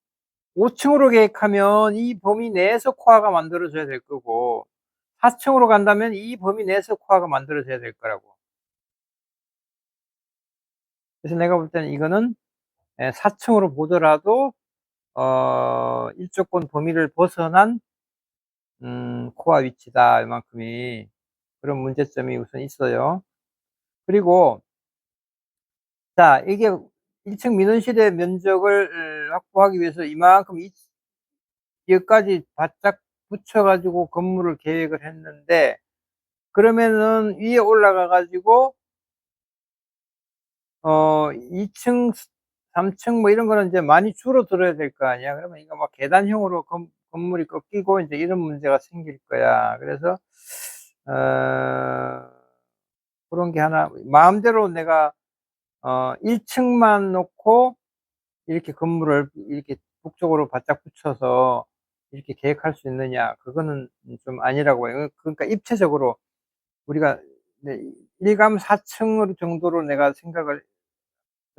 5층으로 계획하면 이 범위 내에서 코어가 만들어져야 될 거고 4층으로 간다면 이 범위 내에서 코어가 만들어져야 될 거라고. 그래서 내가 볼 때는 이거는 4층으로 보더라도 일조권 범위를 벗어난 코어 위치다. 이만큼이 그런 문제점이 우선 있어요. 그리고 자, 이게 1층 민원실의 면적을 확보하기 위해서 이만큼 여기까지 바짝 붙여가지고 건물을 계획을 했는데, 그러면은 위에 올라가 가지고 2층 3층 뭐 이런 거는 이제 많이 줄어들어야 될 거 아니야. 그러면 이거 막 계단형으로 건물이 꺾이고 이제 이런 문제가 생길 거야. 그래서 그런 게 하나, 마음대로 내가 1층만 놓고 이렇게 건물을 이렇게 북쪽으로 바짝 붙여서 이렇게 계획할 수 있느냐, 그거는 좀 아니라고 해요. 그러니까 입체적으로 우리가 일감 4층 정도로 내가 생각을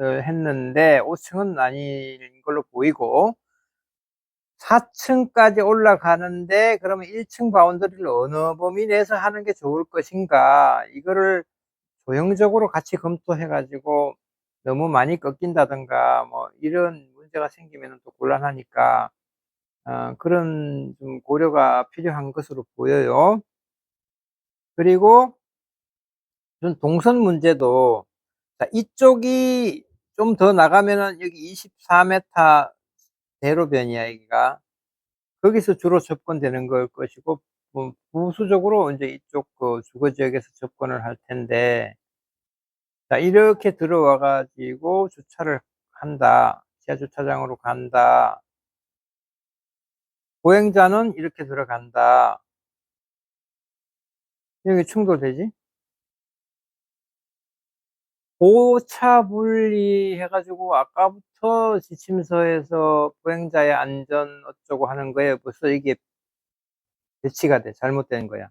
했는데 5층은 아닌 걸로 보이고, 4층까지 올라가는데 그러면 1층 바운더리를 어느 범위 내에서 하는 게 좋을 것인가, 이거를 조형적으로 같이 검토해 가지고 너무 많이 꺾인다든가 뭐 이런 문제가 생기면 또 곤란하니까 그런 좀 고려가 필요한 것으로 보여요. 그리고 동선 문제도, 자, 이쪽이 좀 더 나가면은 여기 24m 대로변이야, 여기가. 거기서 주로 접근되는 걸 것이고, 뭐 부수적으로 이제 이쪽 그 주거 지역에서 접근을 할 텐데, 자, 이렇게 들어와 가지고 주차를 한다. 지하 주차장으로 간다. 보행자는 이렇게 들어간다. 여기 충돌되지? 보차 분리 해가지고 아까부터 지침서에서 보행자의 안전 어쩌고 하는 거에 벌써 이게 배치가 돼. 잘못된 거야.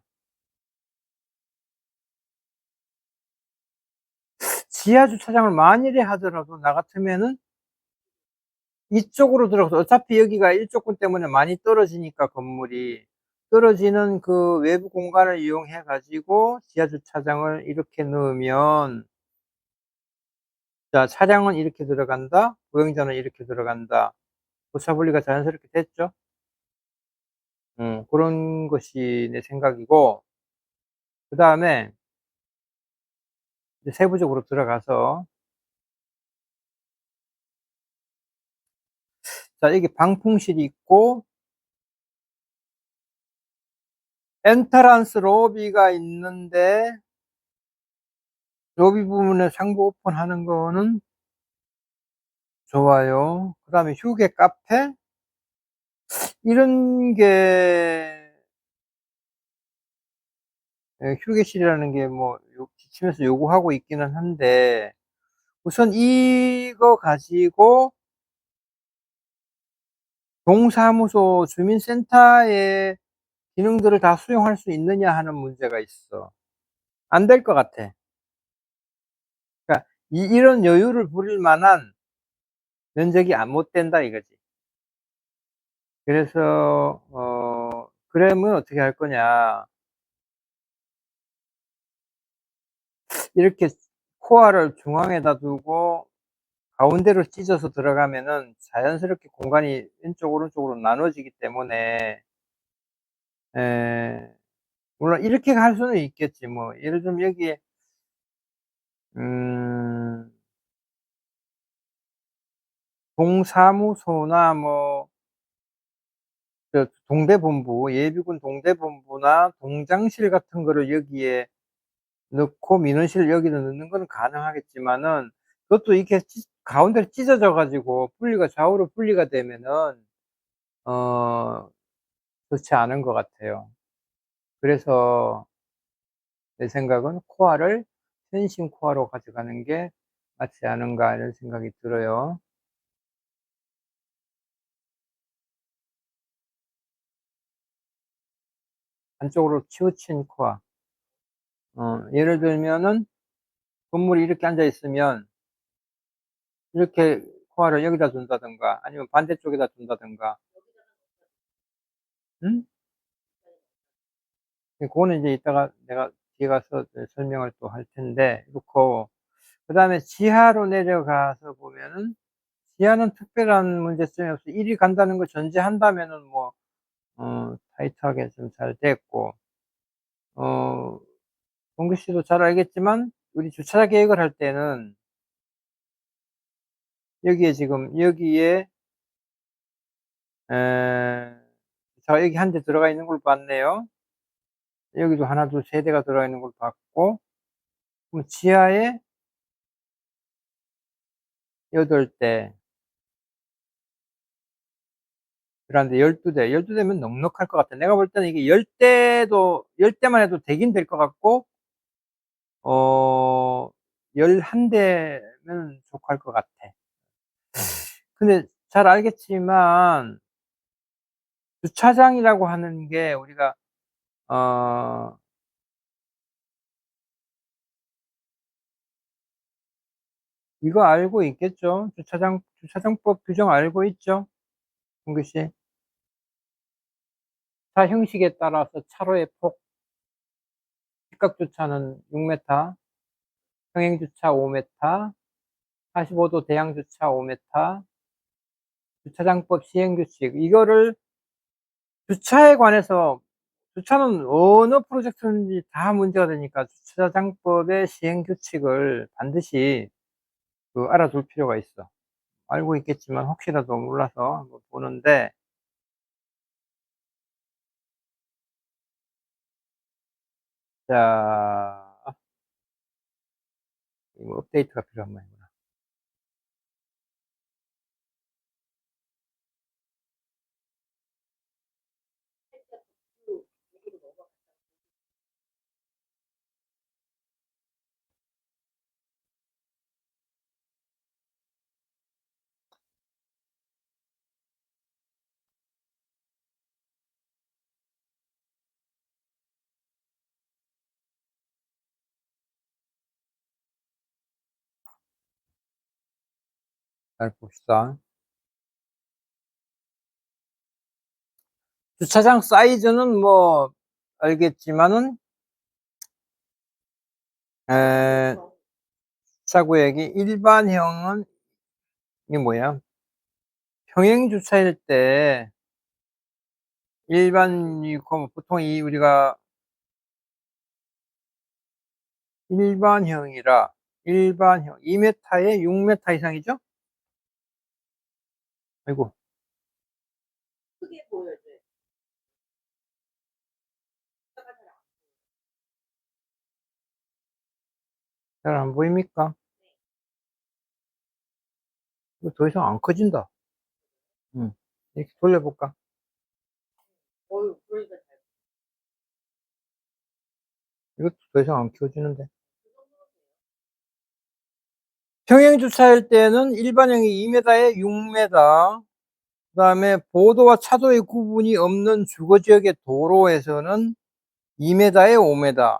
지하 주차장을 만일에 하더라도 나 같으면은 이쪽으로 들어가서, 어차피 여기가 일조권 때문에 많이 떨어지니까 건물이 떨어지는 그 외부 공간을 이용해 가지고 지하 주차장을 이렇게 넣으면, 자, 차량은 이렇게 들어간다, 보행자는 이렇게 들어간다. 보차 분리가 자연스럽게 됐죠. 그런 것이 내 생각이고, 그 다음에 세부적으로 들어가서, 자, 여기 방풍실이 있고 엔터런스 로비가 있는데, 로비 부분에 상부 오픈하는 거는 좋아요. 그 다음에 휴게 카페 이런 게, 휴게실이라는 게 뭐 지침에서 요구하고 있기는 한데, 우선 이거 가지고 동사무소 주민센터의 기능들을 다 수용할 수 있느냐 하는 문제가 있어. 안 될 것 같아. 그러니까 이런 여유를 부릴 만한 면적이 못 된다 이거지. 그래서 그러면 어떻게 할 거냐. 이렇게 코알을 중앙에다 두고 가운데로 찢어서 들어가면은 자연스럽게 공간이 왼쪽 오른쪽으로 나눠지기 때문에 물론 이렇게 갈 수는 있겠지. 뭐 예를 들면 여기에 음 동사무소나 뭐 동대본부, 예비군 동대본부나 동장실 같은 거를 여기에 넣고 민원실을 여기다 넣는 건 가능하겠지만은, 그것도 이렇게 가운데로 찢어져 가지고 분리가 좌우로 분리가 되면은 어 좋지 않은 것 같아요. 그래서 내 생각은 코알을 센싱 코알로 가져가는 게 맞지 않은가 이런 생각이 들어요. 한쪽으로 치우친 코알. 예를 들면은 건물이 이렇게 앉아 있으면 이렇게 코알을 여기다 둔다든가 아니면 반대쪽에다 둔다든가. 응? 그거는 이제 이따가 내가 뒤에 가서 설명을 또 할 텐데, 그렇고 그다음에 지하로 내려가서 보면은 지하는 특별한 문제점이 없어. 일이 간다는 걸 전제한다면은 뭐 타이트하게 좀 잘 됐고, 어 동규 씨도 잘 알겠지만 우리 주차장 계획을 할 때는 여기에 지금 여기에 에 자 여기 한 대 들어가 있는 걸 봤네요. 여기도 하나 둘 세 대가 들어가 있는 걸 봤고, 그럼 지하에 8대, 베란다 12대, 12대면 넉넉할 것 같아. 내가 볼 때는 이게 10대도 10대만 해도 되긴 될 것 같고 11대면 족할 것 같아. 근데 잘 알겠지만 주차장이라고 하는 게 우리가 어 이거 알고 있겠죠? 주차장법 규정 알고 있죠? 동규 씨? 차 형식에 따라서 차로의 폭, 직각 주차는 6m, 평행 주차 5m, 45도 대양 주차 5m, 주차장법 시행 규칙. 이거를 주차에 관해서, 주차는 어느 프로젝트든지 다 문제가 되니까 주차장법의 시행 규칙을 반드시 알아둘 필요가 있어. 알고 있겠지만 혹시라도 몰라서 한번 보는데, 자, 이거 업데이트가 필요한 모양이구나. 잘 봅시다. 주차장 사이즈는 뭐 알겠지만은 주차구역이 일반형은 이게 뭐야? 평행 주차일 때 일반이고 보통 이 우리가 일반형이라 일반형 2m에 6m 이상이죠? 아이고 크게 보여줘요. 차가 잘 안 잘 안 보입니까? 이거 더 이상 안 커진다. 이렇게 돌려볼까? 그러니까 잘. 이것도 더 이상 안 키워지는데. 평행 주차일 때는 일반형이 2m에 6m, 그다음에 보도와 차도의 구분이 없는 주거지역의 도로에서는 2m에 5m.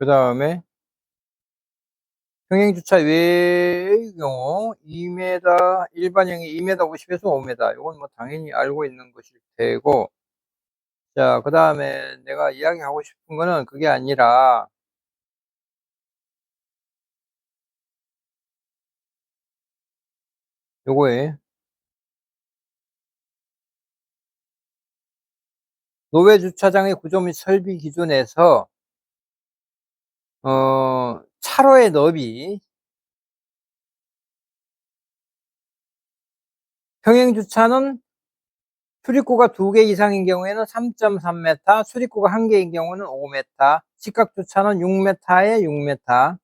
그 다음에 평행주차 외의 경우 2m, 일반형이 2m 50에서 5m. 이건 뭐 당연히 알고 있는 것일 테고. 자, 그 다음에 내가 이야기하고 싶은 거는 그게 아니라, 요거에, 노외 주차장의 구조 및 설비 기준에서, 차로의 너비, 평행주차는 출입구가 2개 이상인 경우에는 3.3m, 출입구가 1개인 경우는 5m, 직각주차는 6m에 6m.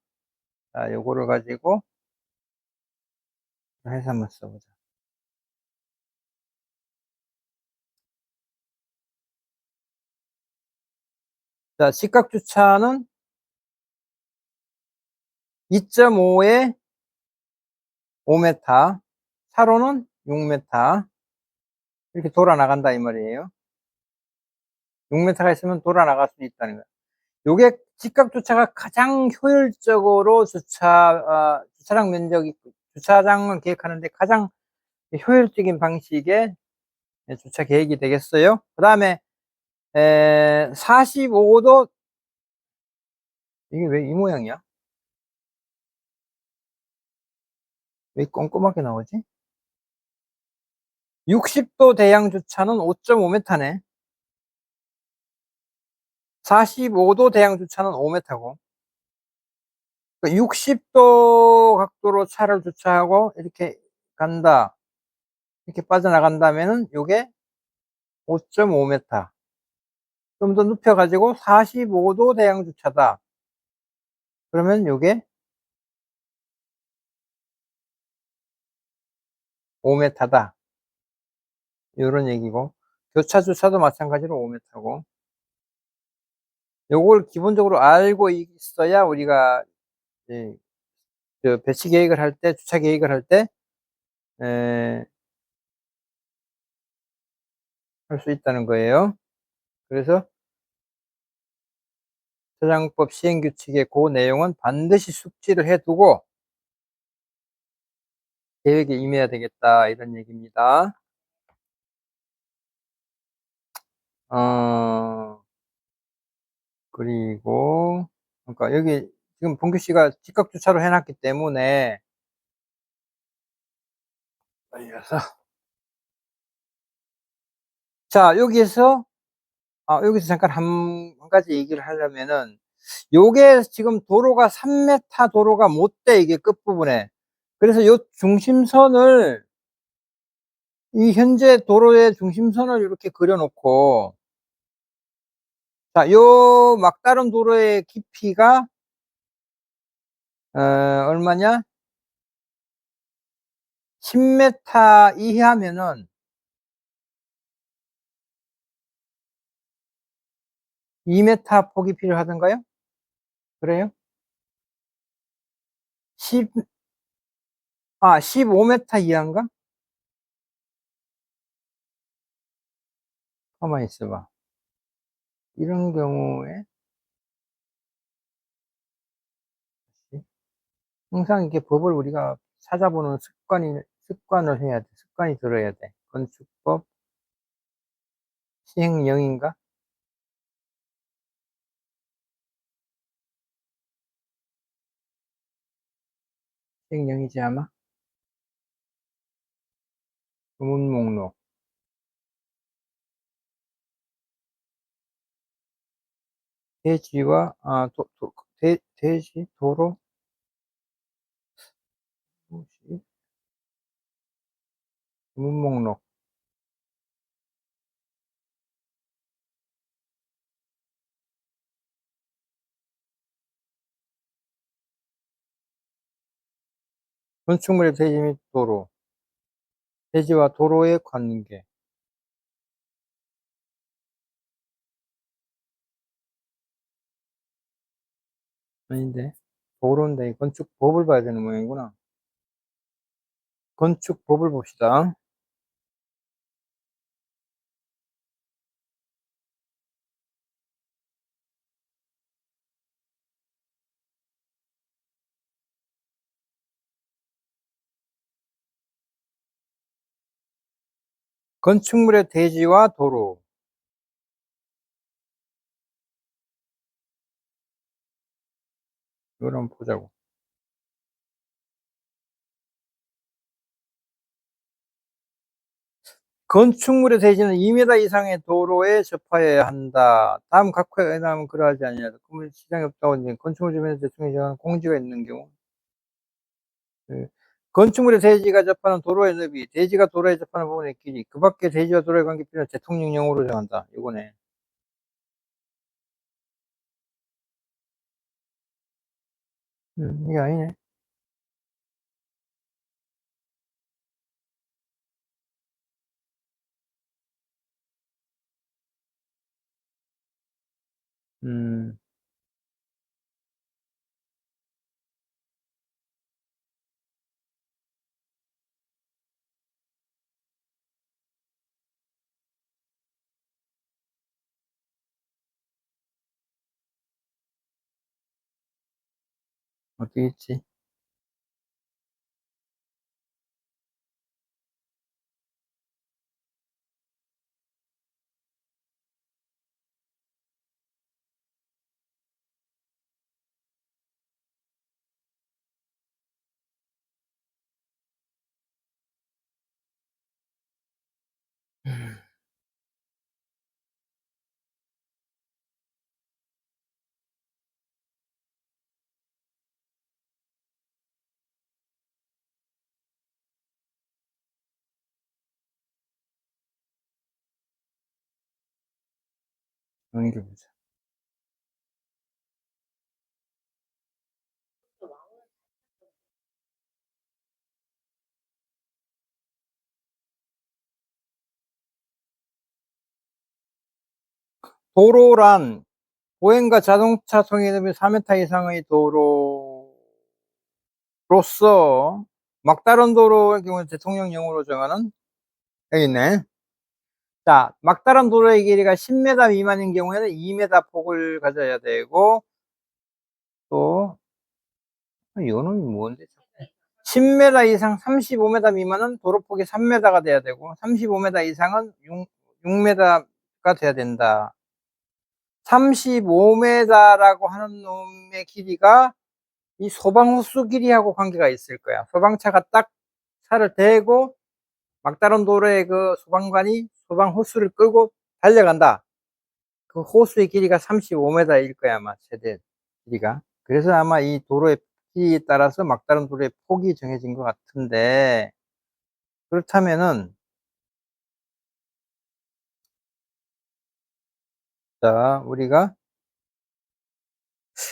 자, 요거를 가지고 해서 한번 써보자. 자, 직각주차는 2.5에 5m, 차로는 6m. 이렇게 돌아 나간다 이 말이에요. 6m가 있으면 돌아 나갈 수 있다는 거예요. 요게 직각주차가 가장 효율적으로 주차장 면적이, 주차장을 계획하는데 가장 효율적인 방식의 주차 계획이 되겠어요. 그 다음에 45도, 이게 왜 이 모양이야? 왜 꼼꼼하게 나오지? 60도 대양 주차는 5.5m네. 45도 대양 주차는 5m고. 60도 각도로 차를 주차하고 이렇게 간다. 이렇게 빠져나간다면은 요게 5.5m. 좀 더 눕혀가지고 45도 대양 주차다. 그러면 요게 5m다. 요런 얘기고. 교차 주차도 마찬가지로 5m고. 요걸 기본적으로 알고 있어야 우리가 이제 배치 계획을 할 때, 주차 계획을 할 때, 할 수 있다는 거예요. 그래서 주차장법 시행규칙의 그 내용은 반드시 숙지를 해두고 계획에 임해야 되겠다, 이런 얘기입니다. 그리고, 그러니까 여기 지금 봉규 씨가 직각 주차로 해놨기 때문에, 올려서. 자, 여기서 잠깐 한 가지 얘기를 하려면은, 요게 지금 도로가 3m 도로가 못 돼, 이게 끝부분에. 그래서 요 중심선을, 이 현재 도로의 중심선을 이렇게 그려놓고, 자, 요 막다른 도로의 깊이가, 얼마냐? 10m 이하면은 2m 폭이 필요하던가요? 그래요? 15m 이하인가? 가만히 있어봐. 이런 경우에, 항상 이렇게 법을 우리가 찾아보는 습관을 해야 돼. 습관이 들어야 돼. 건축법 시행령인가? 시행령이지 아마? 주문 목록. 대지와, 대지, 도로, 주문 목록. 건축물의 대지 및 도로. 대지와 도로의 관계. 아닌데. 도로인데, 건축법을 봐야 되는 모양이구나. 건축법을 봅시다. 건축물의 대지와 도로. 이걸 한번 보자고. 건축물의 대지는 2m 이상의 도로에 접하여야 한다. 다음 각호에 의하면 그러하지 아니하다. 건물 시장이 없다고 이제 건축물 주변에 대통령이 정한 공지가 있는 경우. 예. 건축물의 대지가 접하는 도로의 너비, 대지가 도로에 접하는 부분의 길이, 그 밖에 대지와 도로의 관계표는 대통령령으로 정한다. 이거네. 이게 아니네. 음, 어떻게 있지? 정의를 보자. 도로란 보행과 자동차 통행이 4m 이상의 도로로서 막다른 도로의 경우는 대통령령으로 정하는 여기 있네. 자, 막다른 도로의 길이가 10m 미만인 경우에는 2m 폭을 가져야 되고, 또 이거는 뭔데? 10m 이상 35m 미만은 도로폭이 3m가 돼야 되고 35m 이상은 6m가 돼야 된다. 35m라고 하는 놈의 길이가 이 소방호수 길이하고 관계가 있을 거야. 소방차가 딱 차를 대고 막다른 도로에 그 소방관이 소방호수를 끌고 달려간다. 그 호수의 길이가 35m일 거야, 아마 최대 길이가. 그래서 아마 이 도로의 길이에 따라서 막다른 도로의 폭이 정해진 것 같은데, 그렇다면은,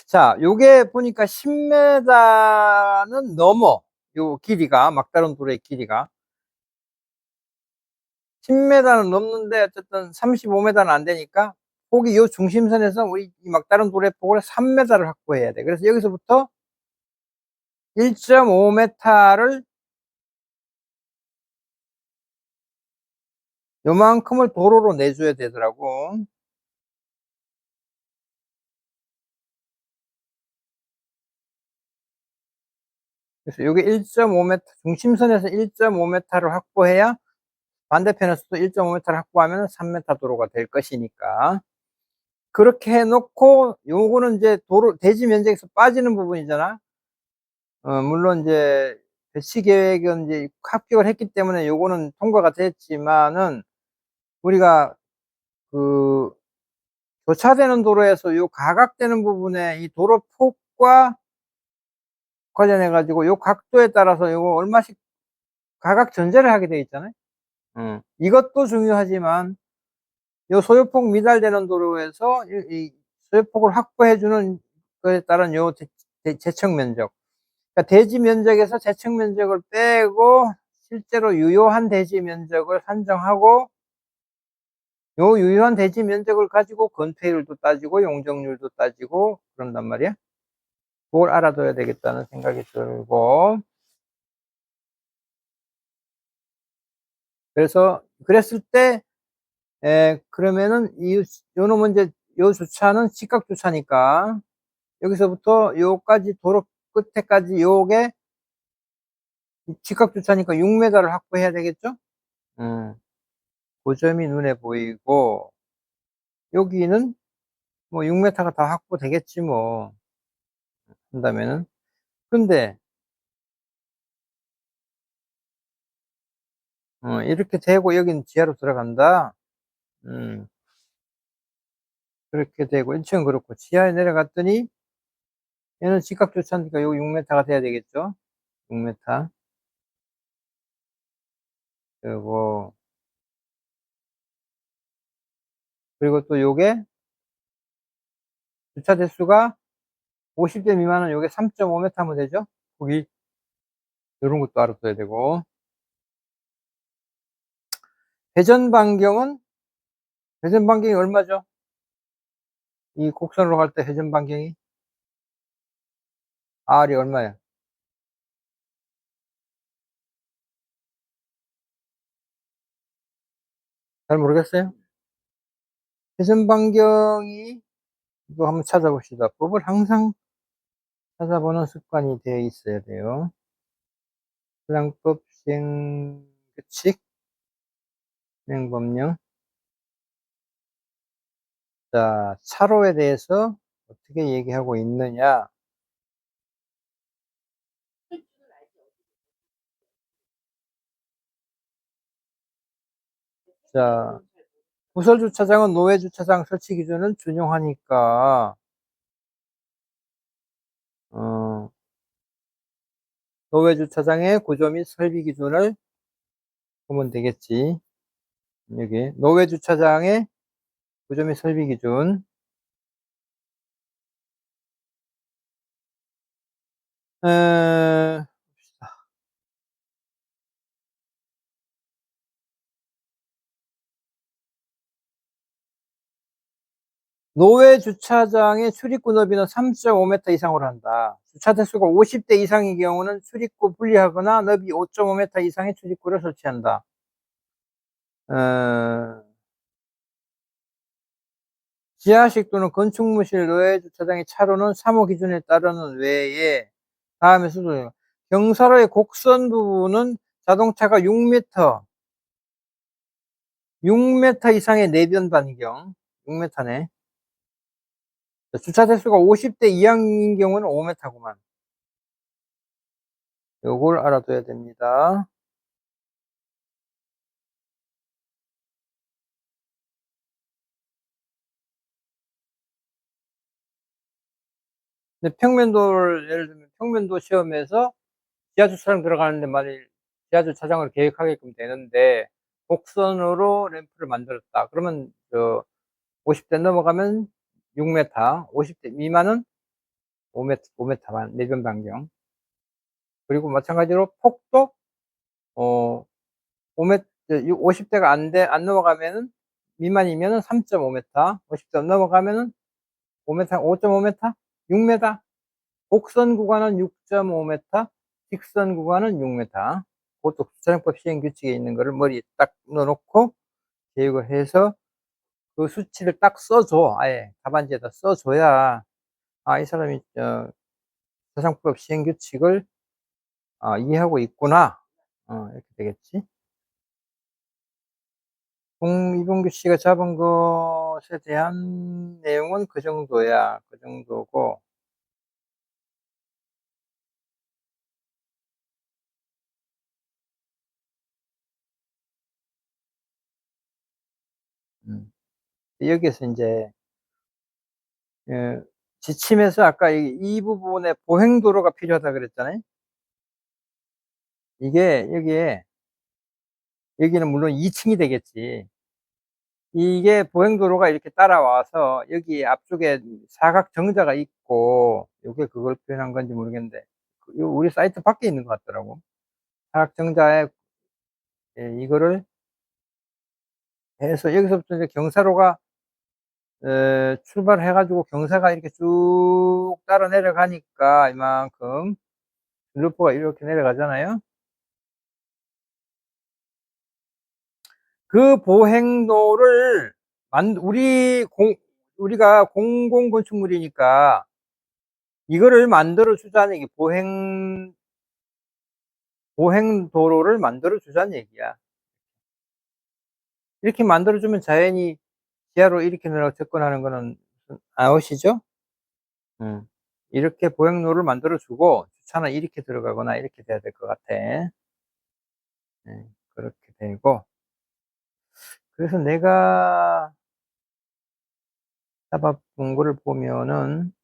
자, 요게 보니까 10m는 넘어. 요 길이가, 막다른 도로의 길이가. 10m는 넘는데, 어쨌든 35m는 안 되니까, 폭이 요 중심선에서 우리 이 막다른 도로의 폭을 3m를 확보해야 돼. 그래서 여기서부터 1.5m를 요만큼을 도로로 내줘야 되더라고. 그래서 이게 1.5m, 중심선에서 1.5m를 확보해야 반대편에서도 1.5m를 확보하면 3m 도로가 될 것이니까. 그렇게 해놓고, 요거는 이제 도로, 대지 면적에서 빠지는 부분이잖아. 물론 이제 배치 계획은 이제 합격을 했기 때문에 요거는 통과가 됐지만은, 우리가 그, 교차되는 도로에서 요 가각되는 부분에 이 도로 폭과 관련해가지고 요 각도에 따라서 요거 얼마씩 가각 전제를 하게 되어 있잖아요. 이것도 중요하지만 요 소요폭 미달되는 도로에서 이 소요폭을 확보해주는 것에 따른 요 재청 면적, 그러니까 대지 면적에서 재청 면적을 빼고 실제로 유효한 대지 면적을 산정하고 요 유효한 대지 면적을 가지고 건폐율도 따지고 용적률도 따지고 그런단 말이야. 그걸 알아둬야 되겠다는 생각이 들고, 그래서 그랬을 때 그러면은 요 놈은 이제 요 주차는 직각 주차니까 여기서부터 요까지 도로 끝에까지 요게 직각 주차니까 6m를 확보해야 되겠죠? 그 점이 눈에 보이고, 여기는 뭐 6m가 다 확보되겠지 뭐. 한다면은. 근데, 이렇게 되고 여기는 지하로 들어간다. 음, 그렇게 되고, 1층은 그렇고, 지하에 내려갔더니, 얘는 직각 주차니까 여기 6m가 돼야 되겠죠? 6m. 그리고 또 요게, 주차 대수가 50대 미만은 요게 3.5m 하면 되죠? 거기, 요런 것도 알아둬야 되고. 회전 반경은, 회전 반경이 얼마죠? 이 곡선으로 갈 때 회전 반경이? R이 얼마야? 잘 모르겠어요? 회전 반경이, 이거 한번 찾아봅시다. 법을 항상 찾아보는 습관이 되어 있어야 돼요. 수량법 시행규칙, 시행법령. 자, 차로에 대해서 어떻게 얘기하고 있느냐. 자, 부설주차장은 노외주차장 설치 기준을 준용하니까, 노외주차장의 구조 및 설비 기준을 보면 되겠지. 여기, 노외주차장의 구조 및 설비 기준. 봅시다. 노외 주차장의 출입구 너비는 3.5m 이상으로 한다. 주차 대수가 50대 이상의 경우는 출입구 분리하거나 너비 5.5m 이상의 출입구를 설치한다. 지하식 또는 건축무실 노외 주차장의 차로는 3호 기준에 따르는 외에 다음에 수도 경사로의 곡선 부분은 자동차가 6m 이상의 내변 반경, 6m네. 주차 대수가 50대 이상인 경우는 5m구만. 요걸 알아둬야 됩니다. 근데 평면도를, 예를 들면 평면도 시험에서 지하주차장 들어가는데 만일 지하주차장을 계획하게끔 되는데, 곡선으로 램프를 만들었다. 그러면, 50대 넘어가면 6m, 50대 미만은 5m만, 내변 반경. 그리고 마찬가지로 폭도, 5m, 50대가 안 넘어가면은, 미만이면은 3.5m, 50대 넘어가면은 5m, 5.5m, 6m. 곡선 구간은 6.5m, 직선 구간은 6m. 그것도 주차장법 시행규칙에 있는 거를 머리에 딱 넣어놓고 계획을 해서 그 수치를 딱 써줘. 아예 답안지에다 써줘야, 아, 이 사람이 주차장법 시행규칙을 이해하고 있구나. 이렇게 되겠지. 이봉규 씨가 잡은 것에 대한 내용은 그 정도야. 그 정도고. 여기에서 이제, 지침에서 아까 이 부분에 보행도로가 필요하다 그랬잖아요. 이게 여기는 물론 2층이 되겠지. 이게 보행도로가 이렇게 따라와서 여기 앞쪽에 사각 정자가 있고, 이게 그걸 표현한 건지 모르겠는데, 우리 사이트 밖에 있는 것 같더라고. 사각 정자에 이거를 해서 여기서부터 이제 경사로가 출발해가지고 경사가 이렇게 쭉 따라 내려가니까 이만큼 루프가 이렇게 내려가잖아요. 그 보행도를 우리가 공공건축물이니까 이거를 만들어 주자는 얘기, 보행도로를 만들어 주자는 얘기야. 이렇게 만들어주면 자연히 지하로 이렇게 내려가 접근하는 거는 아웃이죠? 이렇게 보행로를 만들어주고 주차는 이렇게 들어가거나 이렇게 돼야 될 것 같아. 그렇게 되고. 그래서 내가 잡아본 거를 보면은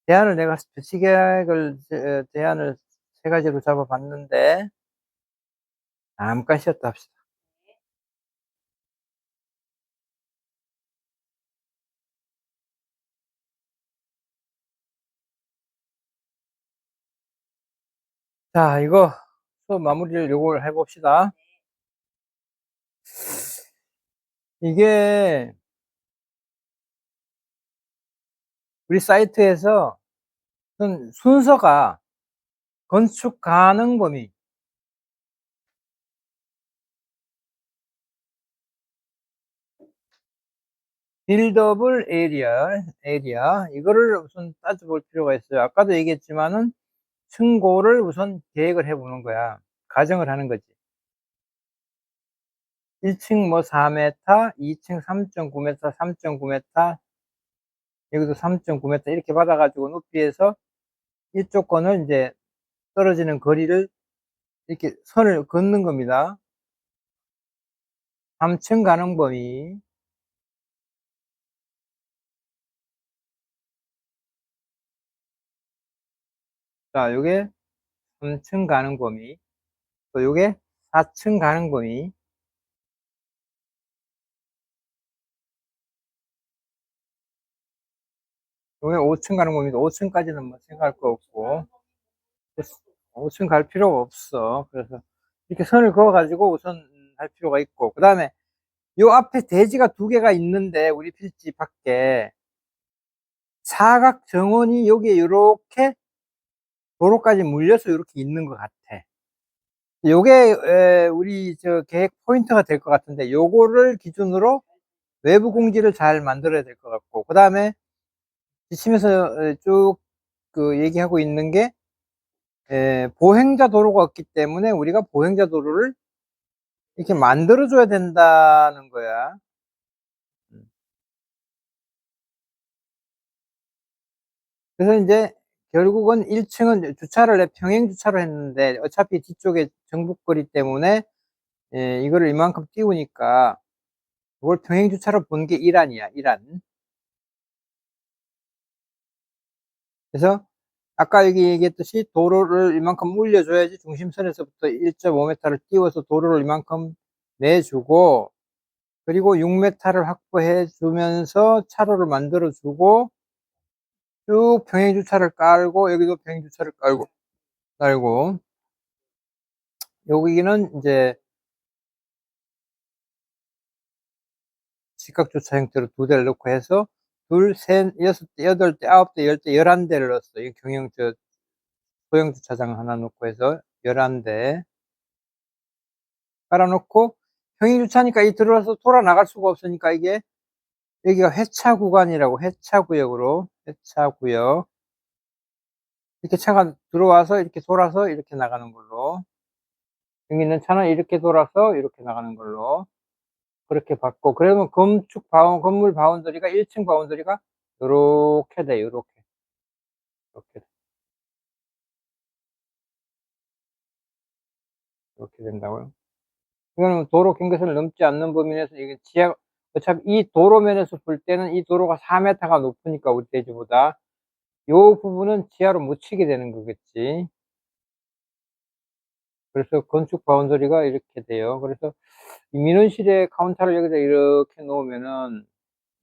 대안을 내가 배치계획을 대안을 세 가지로 잡아봤는데 잠깐 쉬었다 합시다. 자, 이거 수업 마무리를 요걸 해봅시다. 이게 우리 사이트에서 순서가 건축 가능 범위, 빌더블 에리아 이거를 우선 따져볼 필요가 있어요. 아까도 얘기했지만은 층고를 우선 계획을 해보는 거야. 가정을 하는 거지. 1층 뭐 4m, 2층 3.9m, 3.9m, 여기도 3.9m 이렇게 받아가지고 높이에서 이쪽 건을 이제 떨어지는 거리를 이렇게 선을 긋는 겁니다. 3층 가능 범위. 자, 요게 3층 가능 범위. 또 요게 4층 가능 범위. 요게 5층 가능 범위도 5층까지는 뭐 생각할 거 없고 5층 갈 필요가 없어. 그래서 이렇게 선을 그어가지고 우선 할 필요가 있고, 그 다음에 요 앞에 대지가 두 개가 있는데 우리 필지 밖에 사각 정원이 여기에 이렇게 도로까지 물려서 이렇게 있는 것 같아. 요게 우리 저 계획 포인트가 될 것 같은데 요거를 기준으로 외부 공지를 잘 만들어야 될 것 같고, 그 다음에 지침에서 쭉 그 얘기하고 있는 게 보행자 도로가 없기 때문에 우리가 보행자 도로를 이렇게 만들어줘야 된다는 거야. 그래서 이제 결국은 1층은 주차를 내 평행 주차를 했는데 어차피 뒤쪽에 정북거리 때문에 이거를 이만큼 띄우니까 이걸 평행 주차로 본 게 1안이야, 1안. 그래서 아까 여기 얘기했듯이 도로를 이만큼 올려줘야지 중심선에서부터 1.5m를 띄워서 도로를 이만큼 내주고, 그리고 6m를 확보해 주면서 차로를 만들어 주고 쭉 평행 주차를 깔고 여기도 평행 주차를 깔고 여기는 이제 직각 주차 형태로 두 대를 넣고 해서 둘, 셋, 여섯 대, 여덟 대, 아홉 대, 열 대, 11대를 넣었어. 이 소형 주차장 하나 놓고 해서 11대 깔아놓고 평행 주차니까 이 들어와서 돌아 나갈 수가 없으니까 이게 여기가 회차 구간이라고, 회차 구역으로, 회차 구역. 이렇게 차가 들어와서 이렇게 돌아서 이렇게 나가는 걸로. 여기 있는 차는 이렇게 돌아서 이렇게 나가는 걸로. 그렇게 받고, 그러면 건물 바운더리가 1층 바운더리가 요렇게 돼, 요렇게. 이렇게. 이렇게 된다고요. 이거는 도로 경계선을 넘지 않는 범위 내에서 이게 어차피 이 도로면에서 볼 때는 이 도로가 4m가 높으니까 우리 대지보다 요 부분은 지하로 못 치게 되는 거겠지. 그래서 건축 바운더리가 이렇게 돼요. 그래서 이 민원실에 카운터를 여기다 이렇게 놓으면은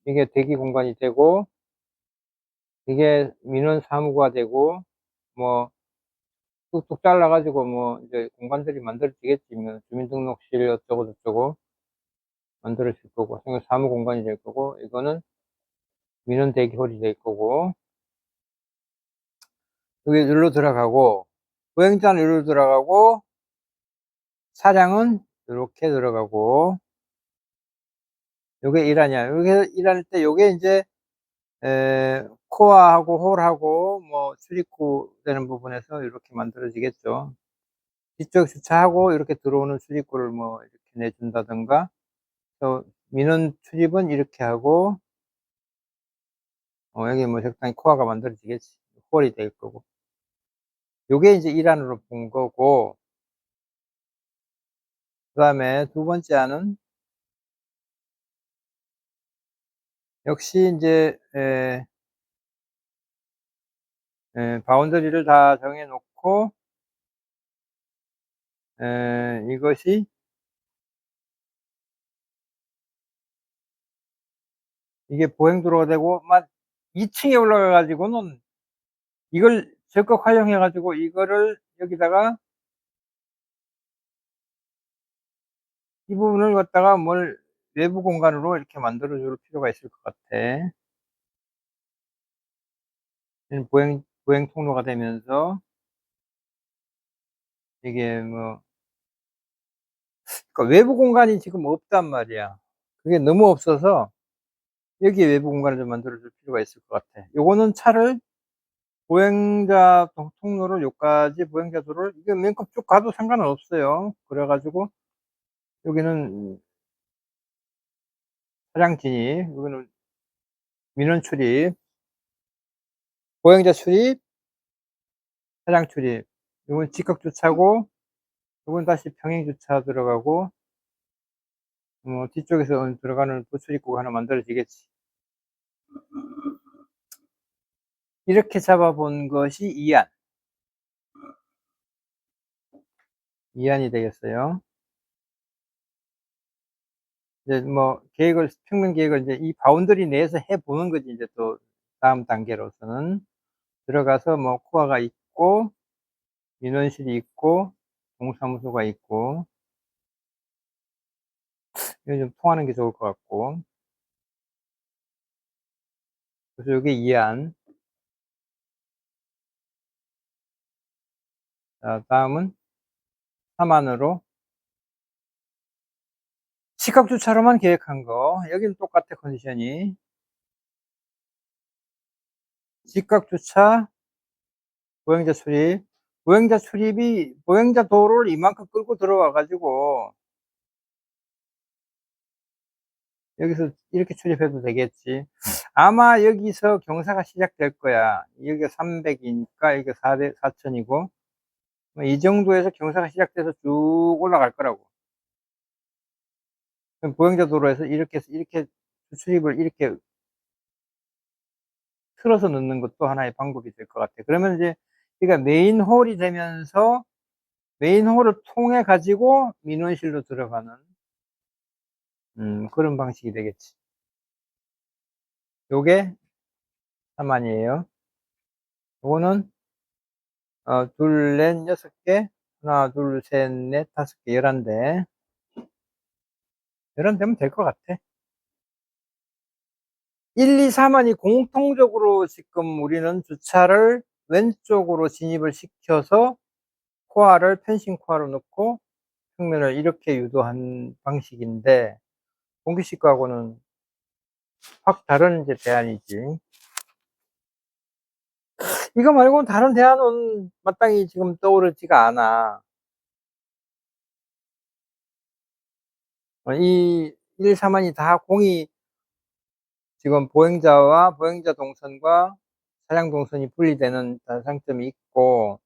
이게 대기 공간이 되고 이게 민원 사무가 되고 뭐 뚝뚝 잘라가지고 뭐 이제 공간들이 만들어지겠지. 뭐 주민등록실 어쩌고 저쩌고 만들어질 거고, 사무 공간이 될 거고, 이거는 민원 대기홀이 될 거고, 여기 여기로 들어가고, 보행자는 여기로 들어가고, 차량은 이렇게 들어가고, 요게 1안이야. 여기 1할 때 요게 이제 코어하고 홀하고 뭐 출입구 되는 부분에서 이렇게 만들어지겠죠. 뒤쪽 주차하고 이렇게 들어오는 출입구를 뭐 이렇게 내준다든가, 또 민원 출입은 이렇게 하고, 여기 뭐 적당히 코어가 만들어지겠지. 홀이 될 거고. 요게 이제 1안으로 본 거고, 그 다음에 두 번째 안은, 역시 이제, 바운더리를 다 정해 놓고, 이것이, 이게 보행도로가 되고, 막 2층에 올라가 가지고는 이걸 적극 활용해 가지고 이거를 여기다가 이 부분을 갖다가 뭘 외부 공간으로 이렇게 만들어 줄 필요가 있을 것 같아. 보행 통로가 되면서 이게 뭐, 그러니까 외부 공간이 지금 없단 말이야. 그게 너무 없어서 여기에 외부 공간을 좀 만들어 줄 필요가 있을 것 같아. 요거는 차를 보행자 통로를 요까지 보행자 도로를 이거 맨끝 쭉 가도 상관은 없어요. 그래 가지고 여기는 차량 진입, 여기는 민원 출입, 보행자 출입, 차량 출입. 요건 직각 주차고, 요건 다시 평행 주차 들어가고, 뒤쪽에서 들어가는 도출입구가 하나 만들어지겠지. 이렇게 잡아본 것이 2안. 2안이 되겠어요. 이제 뭐 평면 계획을 이제 이 바운더리 내에서 해보는 거지. 이제 또 다음 단계로서는 들어가서 뭐 코어가 있고, 민원실이 있고, 동사무소가 있고, 이거 좀 통하는 게 좋을 것 같고. 그래서 이게 2안. 자, 다음은 3안으로 시각 주차로만 계획한 거. 여기는 똑같아, 컨디션이. 직각 주차, 보행자 출입. 보행자 출입이, 보행자 도로를 이만큼 끌고 들어와 가지고, 여기서 이렇게 출입해도 되겠지. 아마 여기서 경사가 시작될 거야. 여기가 300이니까, 여기가 4000이고, 이 정도에서 경사가 시작돼서 쭉 올라갈 거라고. 보행자 도로에서 이렇게 해서 이렇게 출입을 이렇게 틀어서 넣는 것도 하나의 방법이 될 것 같아. 그러면 이제, 그러니까 메인 홀이 되면서, 메인 홀을 통해 가지고 민원실로 들어가는 그런 방식이 되겠지. 요게 3안이에요. 요거는 둘, 넷, 6개, 하나, 둘, 셋, 넷, 5개, 11대. 11대면 될 것 같아. 1, 2, 3안이 공통적으로 지금 우리는 주차를 왼쪽으로 진입을 시켜서 코어를 펜싱 코어로 넣고 평면을 이렇게 유도한 방식인데, 공기식 거하고는 확 다른 이제 대안이지. 이거 말고는 다른 대안은 마땅히 지금 떠오르지가 않아. 이 1, 3안이 다 공이 지금 보행자와 보행자 동선과 차량 동선이 분리되는 장점이 있고,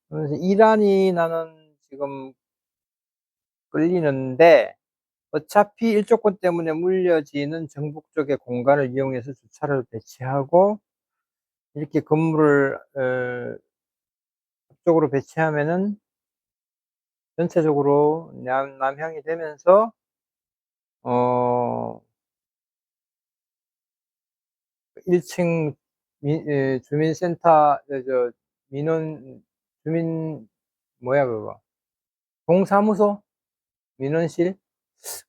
그래서 1안이 나는 지금 끌리는데, 어차피 일조권 때문에 물려지는 정북 쪽의 공간을 이용해서 주차를 배치하고, 이렇게 건물을 앞쪽으로 배치하면은 전체적으로 남향이 되면서 어 1층 주민센터 민원 주민 뭐야 그거 동사무소 민원실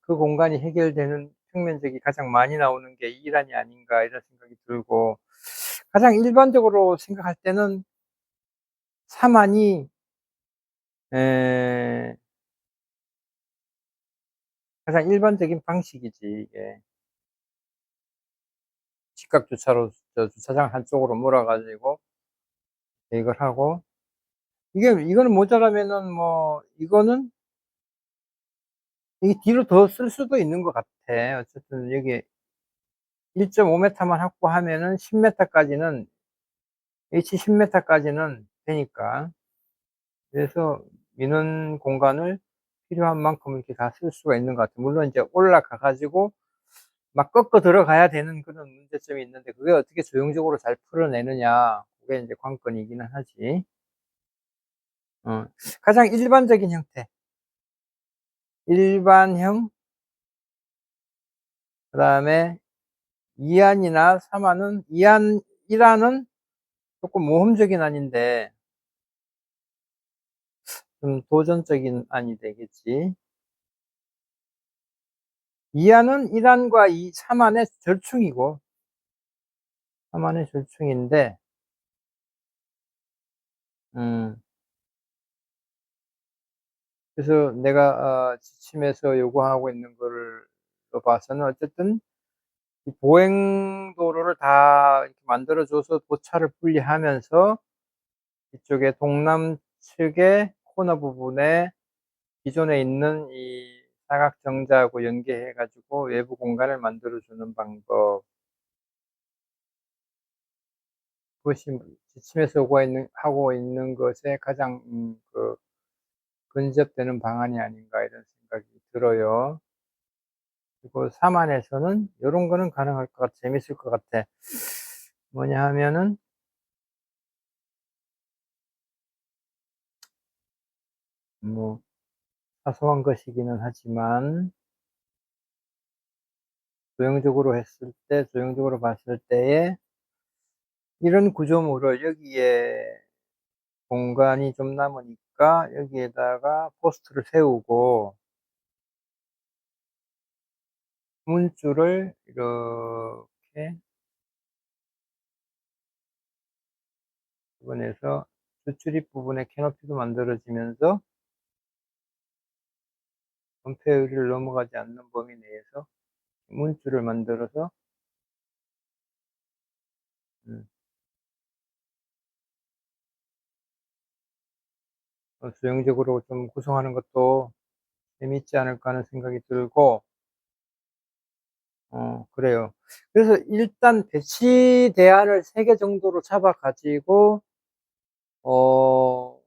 그 공간이 해결되는 평면적이 가장 많이 나오는 게 2안이 아닌가 이런 생각이 들고, 가장 일반적으로 생각할 때는 3안이 가장 일반적인 방식이지. 이게 직각 주차로 주차장 한쪽으로 몰아 가지고 이걸 하고, 이거는 모자라면은 뭐 이거는 이게 뒤로 더 쓸 수도 있는 것 같아. 어쨌든 여기 1.5m만 확보하면은 10m까지는 H 10m까지는 되니까. 그래서 민원 공간을 필요한 만큼 이렇게 다 쓸 수가 있는 것 같아요. 물론 이제 올라가 가지고 막 꺾어 들어가야 되는 그런 문제점이 있는데 그게 어떻게 조형적으로 잘 풀어내느냐 그게 이제 관건이기는 하지. 가장 일반적인 형태, 일반형, 그 다음에 2안이나 3안은 2안, 1안은 조금 모험적인 안인데 좀 도전적인 안이 되겠지. 2안은 1안과 3안의 절충이고 3안의 절충인데 음, 그래서 내가 지침에서 요구하고 있는 거를 봐서는 어쨌든 이 보행도로를 다 이렇게 만들어줘서 도차를 분리하면서 이쪽에 동남측의 코너 부분에 기존에 있는 이 사각정자하고 연계해가지고 외부 공간을 만들어주는 방법. 그것이 지침에서 하고 있는 것에 가장 근접되는 방안이 아닌가 이런 생각이 들어요. 그리고 3안에서는 이런 거는 가능할 것 같아. 재밌을 것 같아. 뭐냐 하면은 뭐 사소한 것이기는 하지만 조형적으로 봤을 때에 이런 구조물을 여기에 공간이 좀 남으니까 여기에다가 포스트를 세우고 문줄을 이렇게 부분에서 주출입 부분에 캐노피도 만들어지면서 건폐율을 넘어가지 않는 범위 내에서 문줄을 만들어서 조형적으로 좀 구성하는 것도 재밌지 않을까 하는 생각이 들고 그래요. 그래서 일단 배치 대안을 3개 정도로 잡아 가지고 어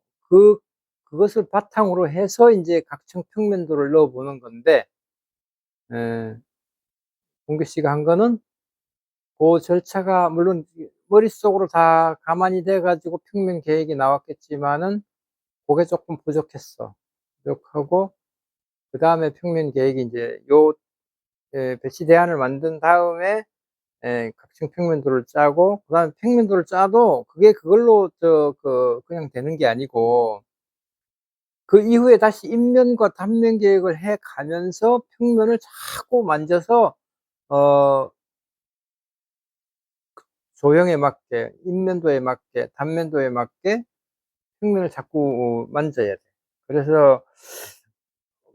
그것을 바탕으로 해서 인제 각층 평면도를 넣어 보는 건데 예 공규 씨가 한 거는 고 절차가 물론 머릿속으로 다 가만히 돼 가지고 평면 계획이 나왔겠지만은 고게 쪼끔 부족했어. 부족하고 그다음에 평면 계획이 인제 배치 대안을 만든 다음에 각층 평면도를 짜고 그다음에 평면도를 짜도 그게 그걸로 그냥 되는 게 아니고 그 이후에 다시 입면과 단면 계획을 해 가면서 평면을 자꾸 만져서 어 조형에 맞게 입면도에 맞게 단면도에 맞게 평면을 자꾸 만져야 돼. 그래서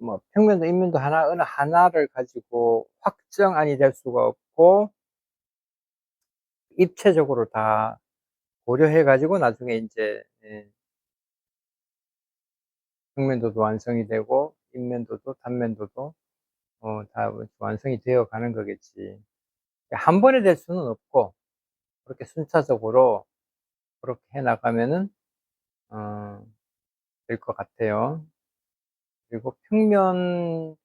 뭐 평면도 입면도 어느 하나를 가지고 확정안이 될 수가 없고 입체적으로 다 고려해 가지고 나중에 인제 평면도도 완성이 되고 입면도도 단면도도 다 완성이 되어 가는 거겠지. 한 번에 될 수는 없고 그렇게 순차적으로 그렇게 해 나가면은 어 될 것 같아요. 그리고 평면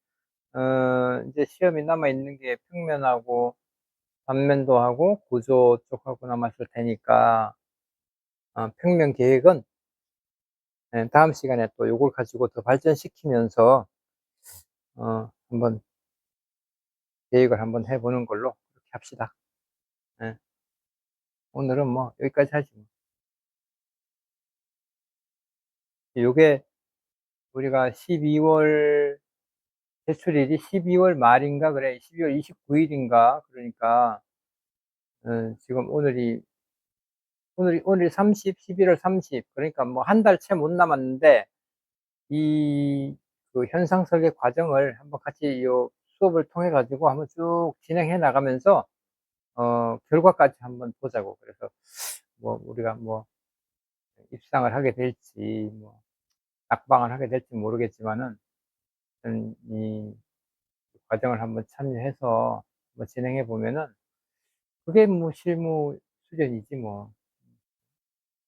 인제 시험이 남아 있는 게 평면하고 단면도하고 구조 쪽하고 남았을 테니까 평면 계획은 다음 시간에 또 요걸 가지고 더 발전시키면서 한번 계획을 한번 해 보는 걸로 그렇게 합시다. 예. 오늘은 뭐 여기까지 하지 뭐. 요게 우리가 12월 제출일이 12월 말인가 그래. 12월 29일인가 그러니까 지금 오늘이 30, 11월 30 그러니까 뭐 한 달 채 못 남았는데 이 그 현상 설계 과정을 한번 같이 요 수업을 통해 가지고 한번 쭉 진행해 나가면서 결과까지 한번 보자고. 그래서 뭐 우리가 뭐 입상을 하게 될지 뭐 낙방을 하게 될지 모르겠지만은 이 과정을 한번 참여해서 뭐 진행해 보면은 그게 뭐 실무 수련이지 뭐.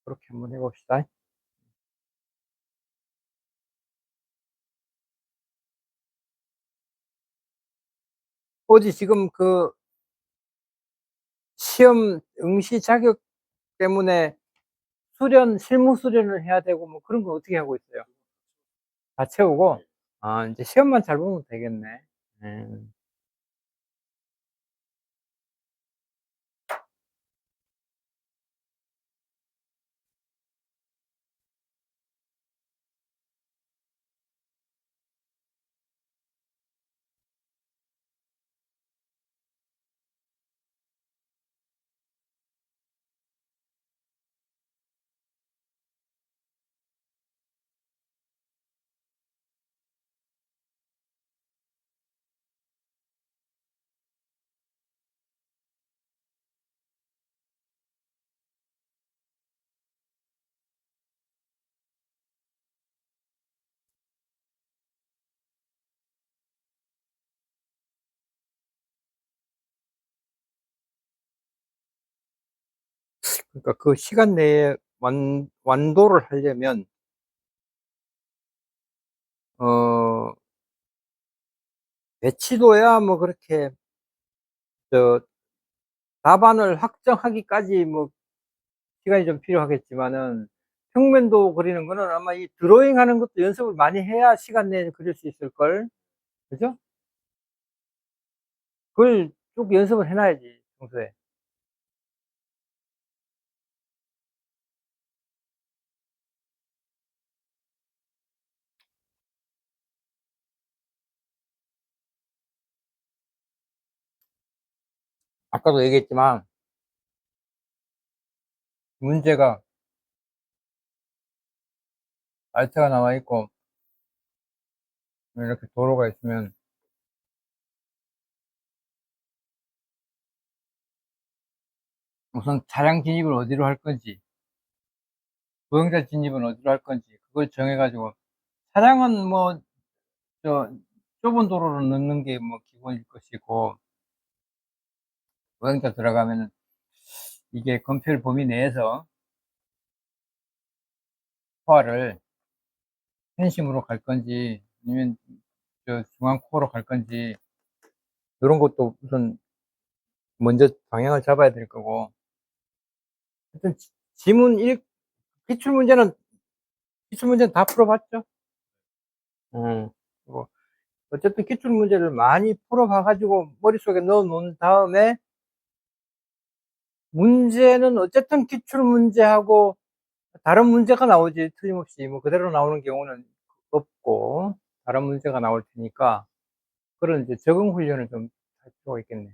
그렇게 한번 해 봅시다. 어디 지금 그 시험 응시 자격 때문에 실무 수련을 해야 되고 뭐 그런 거 어떻게 하고 있어요? 다 채우고? 아, 이제 시험만 잘 보면 되겠네. 음. 그러니까 그 시간 내에 완도를 하려면 어 배치도야 뭐 그렇게 저 답안을 확정하기까지 뭐 시간이 좀 필요하겠지만은 평면도 그리는 거는 아마 이 드로잉 하는 것도 연습을 많이 해야 시간 내에 그릴 수 있을걸. 그죠? 그걸 쭉 연습을 해 놔야지 평소에. 아까도 얘기했지만 문제가 알차가 나와 있고 이렇게 도로가 있으면 우선 차량 진입을 어디로 할 건지, 보행자 진입은 어디로 할 건지 그걸 정해 가지고 차량은 뭐 저 좁은 도로로 넣는 게 뭐 기본일 것이고 보행자 들어가면은 이게 검찰 범위 내에서 포화를 펜싱으로 갈 건지 아니면 저 중앙 코어로 갈 건지 요런 것도 우선 먼저 방향을 잡아야 될 거고 하여튼 지문 기출 문제는 다 풀어 봤죠? 뭐 어쨌든 기출 문제를 많이 풀어 봐 가지고 머릿속에 넣어 놓은 다음에 문제는 어쨌든 기출 문제하고 다른 문제가 나오지 틀림없이 뭐 그대로 나오는 경우는 없고 다른 문제가 나올 테니까 그런 이제 적응 훈련을 좀 할 필요가 있겠네.